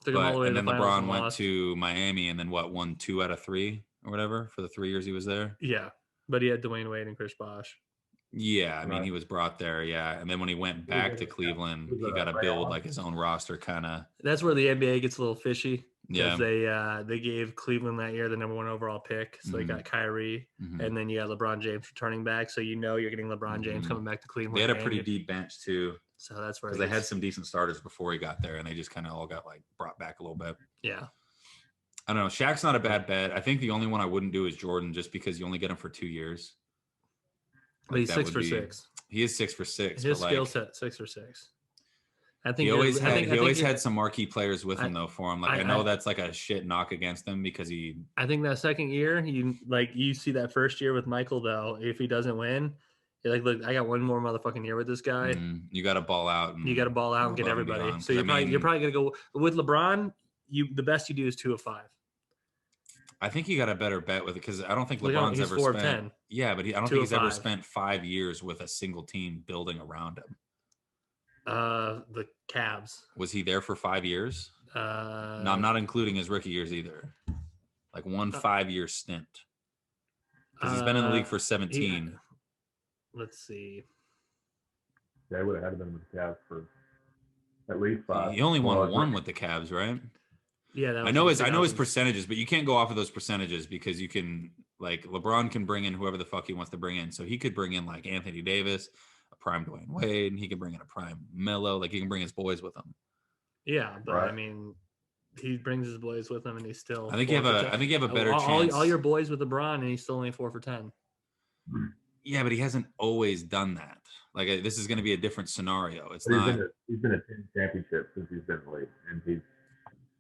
Took him all the way And to then the finals LeBron and went lost. to Miami and then won 2 out of 3 or whatever for the 3 years he was there. Yeah, but he had Dwayne Wade and Chris Bosh. Yeah, I mean, Right. he was brought there, yeah. And then when he went back to Cleveland, he got to build like his own roster kind of. That's where the NBA gets a little fishy. Yeah. Because they gave Cleveland that year the number 1 overall pick, so they Mhm. got Kyrie, Mhm. and then you got LeBron James returning back, so you know you're getting LeBron James Mhm. coming back to Cleveland. They had a and pretty you're- deep bench too, So that's where because it they had gets- some decent starters before he got there, and they just kind of all got like brought back a little bit. Yeah, I don't know. Shaq's not a bad bet. I think the only one I wouldn't do is Jordan, just because you only get him for 2 years. but he's that 6 would for be- 6. He is 6 for 6. His but skill like, set 6 for 6. I think he you're- always I had think- I he think always you're- had some marquee players with him though for him. Like I, I- know that's like a shit knock against him because he. I think that second year, you see that first year with Michael though. If he doesn't win, you're like, look, I got one more motherfucking year with this guy. You got to ball out. And You got to ball out and get above and everybody. beyond. So you're 'Cause, I probably mean, gonna go with LeBron. The best you do is 2 of 5. I think he got a better bet with it because I don't think Look at him, LeBron's he's ever 4 of spent. 10. Yeah, but I don't 2 think of he's ever 5. spent 5 years with a single team building around him. The Cavs. Was he there for 5 years? No, I'm not including his rookie years either. Like one 5-year stint. Because he's been in the league for 17. Let's see. Yeah, I would have had been with the Cavs for at least 5. He only won Well, one with the Cavs, right? Yeah, that I was know in his 2000s. percentages, but you can't go off of those percentages because you can like LeBron can bring in whoever the fuck he wants to bring in. So he could bring in like Anthony Davis, a prime Dwayne Wade, and he can bring in a prime Melo. Like he can bring his boys with him. Yeah, but Right. I mean, he brings his boys with him, and he's still. I think you 4 have for a 10. I think you have a better all chance. your boys with LeBron, and he's still only 4 for 10. Yeah, but he hasn't always done that. Like this is going to be a different scenario. It's But not. he's been at 10 championships since he's been in the league, and he's,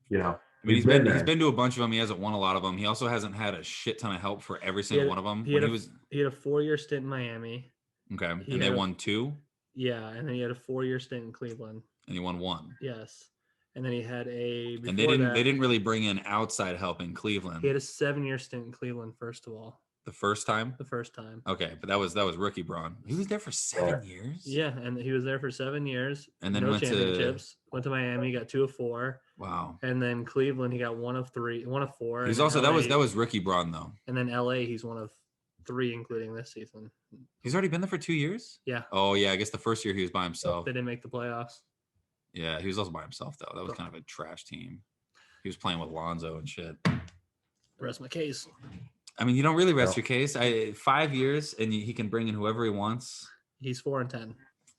you know, I mean, he's there. been to a bunch of them. He hasn't won a lot of them. He also hasn't had a shit ton of help for every single one of them. He When had, he was he had a 4-year stint in Miami. okay, he and they had a- won 2, Yeah, and then he had a 4-year stint in Cleveland. and he won 1. Yes, and then he had a. And they before didn't that, they didn't really bring in outside help in Cleveland He had a 7-year stint in Cleveland. First of all, the first time. the first time. Okay, but that was rookie Braun. He was there for 7 years. Yeah, and he was there for 7 years. And then no went to- championships. Went to Miami, got 2 of 4, Wow. and then Cleveland, he got 1 of 3, 1 of 4. He's and also LA, that was rookie Braun though. And then LA, he's 1 of 3, including this season. He's already been there for 2 years? Yeah. Oh, yeah. I guess the first year he was by himself. They didn't make the playoffs. Yeah, he was also by himself, though. That was kind of a trash team. He was playing with Lonzo and shit. Rest my case. I mean, you don't really rest your case. 5 years, and he can bring in whoever he wants. He's 4-10.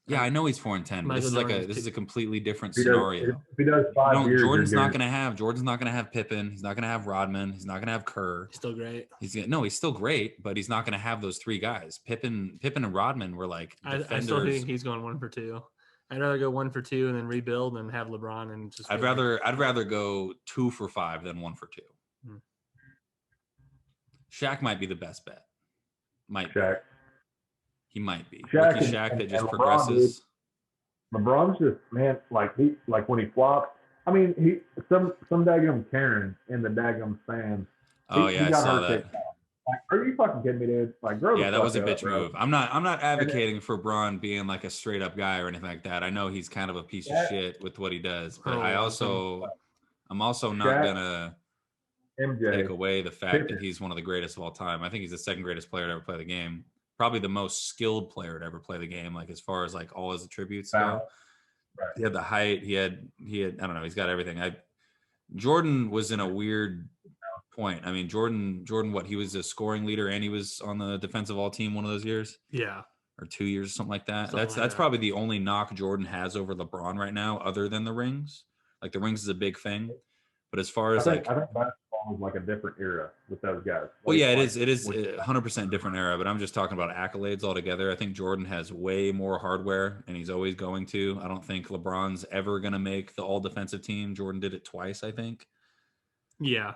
Yeah, I know he's 4-10. But this is a completely different scenario. If he does 5 years, Jordan's not going to have Pippen. He's not going to have Rodman. He's not going to have Kerr. He's still great. He's still great, but he's not going to have those 3 guys. Pippen and Rodman were like defenders. I still think he's going 1 for 2. I'd rather go 1 for 2 and then rebuild and have LeBron and just. I'd rather go 2 for 5 than 1 for 2. Shaq might be the best bet. Shaq. He might be. Shaq Shaq that just LeBron, progresses. Dude, LeBron's just, man, like when he flops. I mean, some daggum Karen in the daggum fans. Oh yeah, I saw that. Like, are you fucking kidding me, dude? Like, that was a bitch move. I'm not advocating for Bron being like a straight up guy or anything like that. I know he's kind of a piece of shit with what he does, but I'm also not gonna take away the fact that he's one of the greatest of all time. I think he's the second greatest player to ever play the game. Probably the most skilled player to ever play the game, like as far as like all his attributes go. Right. He had the height, he had I don't know, he's got everything. Jordan was in a weird point. I mean, Jordan, what, he was a scoring leader and he was on the defensive all team one of those years? Yeah. Or 2 years, something like that. That's probably the only knock Jordan has over LeBron right now, other than the rings. Like the rings is a big thing. But as far as I think basketball was like a different era with those guys. Well, yeah, it is 100% different era, but I'm just talking about accolades altogether. I think Jordan has way more hardware, and he's always going to. I don't think LeBron's ever going to make the all defensive team. Jordan did it twice, I think. Yeah.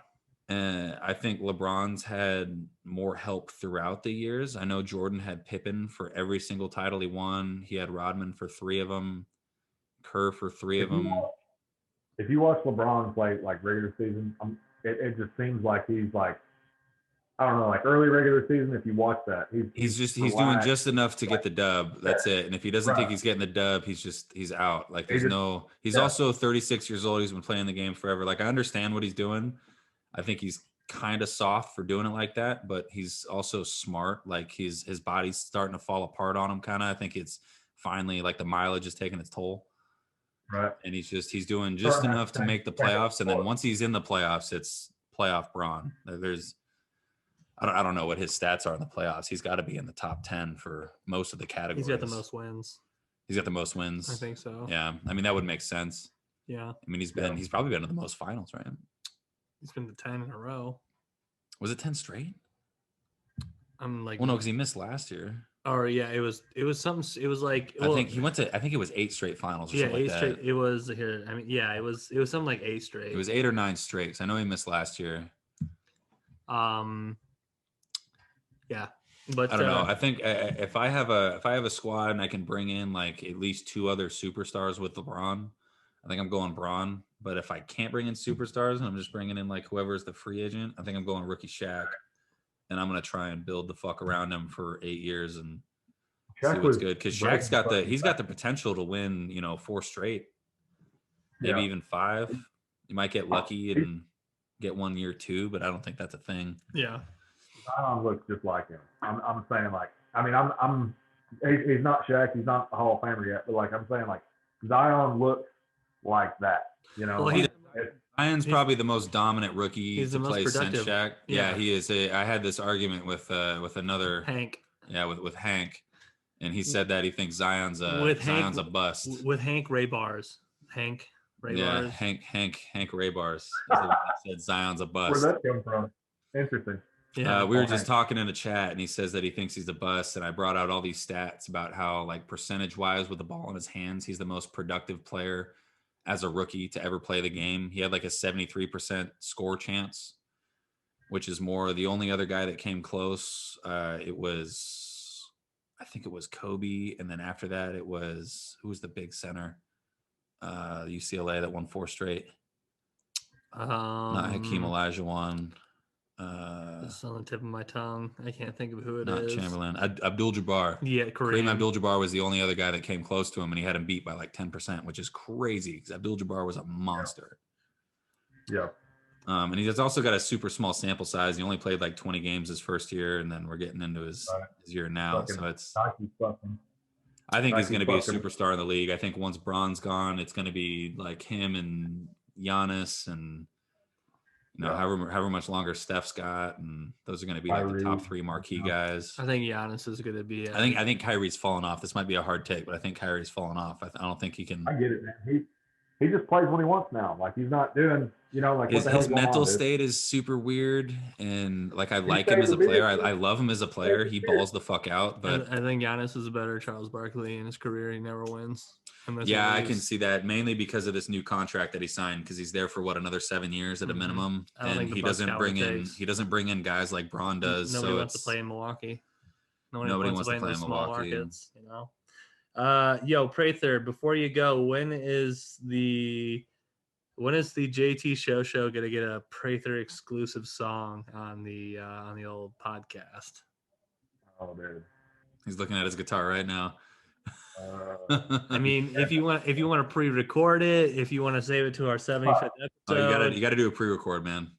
I think LeBron's had more help throughout the years. I know Jordan had Pippen for every single title he won. He had Rodman for 3 of them, Kerr for 3 of them. If you watch LeBron play like regular season, it just seems like he's like, I don't know, like early regular season. If you watch that, he's doing just enough to get the dub. That's it. And if he doesn't think he's getting the dub, he's out. Like he's also 36 years old. He's been playing the game forever. Like I understand what he's doing. I think he's kind of soft for doing it like that, but he's also smart. Like his body's starting to fall apart on him. Kind of. I think it's finally like the mileage is taking its toll. Right. And he's doing just enough to make the playoffs. And then once he's in the playoffs, it's playoff Bron. I don't know what his stats are in the playoffs. He's got to be in the top 10 for most of the categories. He's got the most wins. He's got the most wins. I think so. Yeah. I mean, that would make sense. Yeah. I mean, he's probably been to the most finals, right? He's been to 10 in a row. Was it 10 straight? I'm like, well, no, because he missed last year. Oh yeah, it was something. It was like I think it was 8 straight finals. Or something like 8 straight. It was here. I mean, yeah, it was something like 8 straight. It was 8 or 9 straight. I know he missed last year. Yeah, but I don't know. I think if I have a squad and I can bring in like at least 2 other superstars with LeBron, I think I'm going Bron. But if I can't bring in superstars and I'm just bringing in like whoever's the free agent, I think I'm going rookie Shaq. And I'm gonna try and build the fuck around him for 8 years and see what's good. Because Shaq's got the potential to win, 4 straight, maybe even 5. You might get lucky and get 1 year 2, but I don't think that's a thing. Yeah, Zion looks just like him. I'm saying like, I mean, he's not Shaq, he's not a Hall of Famer yet, but like I'm saying like Zion looks like that. Well, Zion's probably the most dominant rookie to play since Shaq. Yeah, he is. I had this argument with another Hank. Yeah, with Hank, and he said that he thinks Zion's a bust. With Hank Ray Bars. Hank Ray Bars. Hank Ray Bars. Said Zion's a bust. Where'd that come from? Interesting. Yeah, we were just talking in the chat, and he says that he thinks he's a bust, and I brought out all these stats about how, like, percentage-wise with the ball in his hands, he's the most productive player as a rookie to ever play the game. He had like a 73% score chance, which is more. The only other guy that came close, I think it was Kobe. And then after that, who was the big center? UCLA that won 4 straight. Not Hakeem Olajuwon. It's on the tip of my tongue. I can't think of who it is. Not Chamberlain. Abdul-Jabbar. Yeah, Kareem Abdul-Jabbar was the only other guy that came close to him, and he had him beat by like 10%, which is crazy because Abdul-Jabbar was a monster. Yeah. And he's also got a super small sample size. He only played like 20 games his first year, and then we're getting into his year now. So it's. I think he's going to be a superstar in the league. I think once Braun's gone, it's going to be like him and Giannis, and however much longer Steph's got, and those are going to be like the top 3 marquee guys. I think Giannis is going to be. I think Kyrie's fallen off. This might be a hard take, but I think Kyrie's fallen off. I don't think he can. I get it, man. He just plays when he wants now. Like he's not doing, like his mental state is super weird, and like I like him as a player. I love him as a player. He balls the fuck out, but I think Giannis is a better Charles Barkley in his career. He never wins. Yeah, I can see that mainly because of this new contract that he signed, because he's there for another 7 years at a minimum, and he doesn't bring in guys like Braun does. Nobody wants to play in Milwaukee. Nobody wants to play in small Milwaukee. Markets, Yo, Prather, before you go, when is the JT show gonna get a Prather exclusive song on the old podcast? Oh, dude. He's looking at his guitar right now. I mean, if you want to pre-record it, if you want to save it to our 75th episode, you got to do a pre-record, man.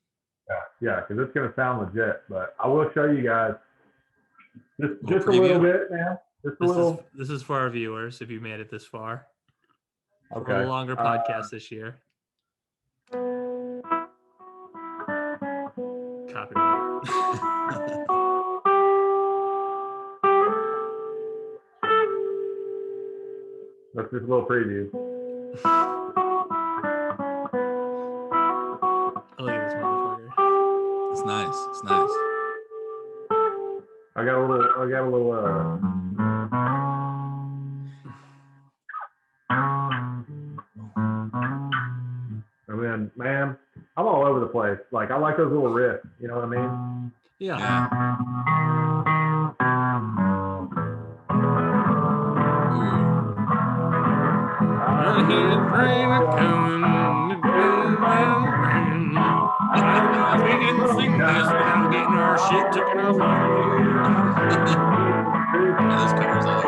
Yeah, because it's gonna sound legit. But I will show you guys just a little bit, man. This is for our viewers, if you made it this far. Okay. For a longer podcast this year. Copyright. That's just a little preview. Look at this motherfucker. It's nice. It's nice. I got a little and then, man, I'm all over the place. Like, I like those little riffs. You know what I mean? Yeah. We can sing this without getting our shit taken off. Those covers all over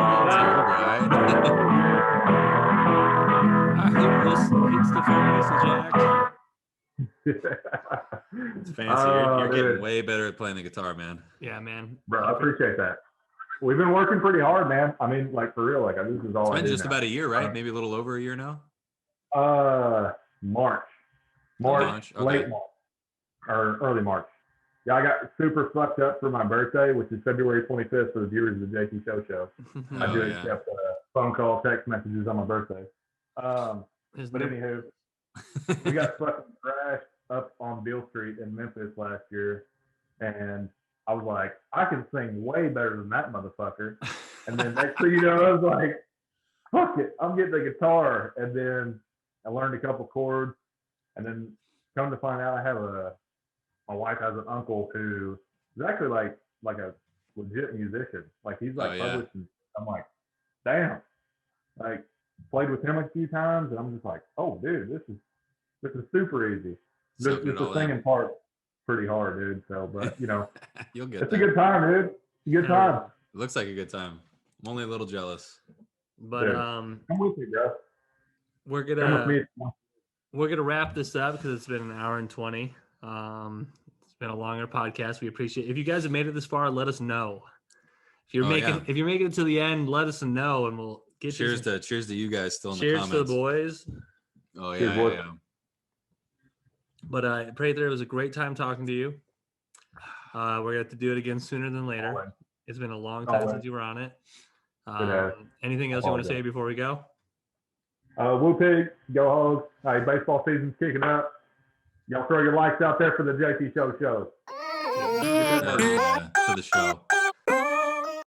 right? I hope this hits the phone usage act. It's fancy. You're getting way better at playing the guitar, man. Yeah, man. Bro, I appreciate that. We've been working pretty hard, man. I mean, like, for real. Like, this is all. It's been just about a year, right? Maybe a little over a year now. March. Okay. Late March or early March. Yeah, I got super fucked up for my birthday, which is February 25th for the viewers of the JT Show. I do accept phone call, text messages on my birthday. But anywho, we got fucking crashed up on Beale Street in Memphis last year, and I was like, I can sing way better than that motherfucker. And then next thing you know, I was like, fuck it, I'm getting the guitar. And then I learned a couple chords, and then come to find out my wife has an uncle who is actually like a legit musician. Like, he's like published. And I'm like, damn. Like, played with him a few times, and I'm just like, oh, dude, this is super easy. Just the singing part pretty hard, dude. So, but you'll get it's a good time, dude. It's a good time. It looks like a good time. I'm only a little jealous. But dude, come with me, bro. We're gonna wrap this up because it's been an hour and 20. It's been a longer podcast. We appreciate it. If you guys have made it this far, let us know. If you're making it to the end, let us know, and we'll get cheers to you guys still in the comments. Cheers to the boys. Oh yeah. But Prather, it was a great time talking to you. We're gonna have to do it again sooner than later. It's been a long time since you were on it. Anything else you want to say before we go? Woo Pig, go Hogs. Hey, baseball season's kicking up. Y'all throw your likes out there for the JT Show. To the show.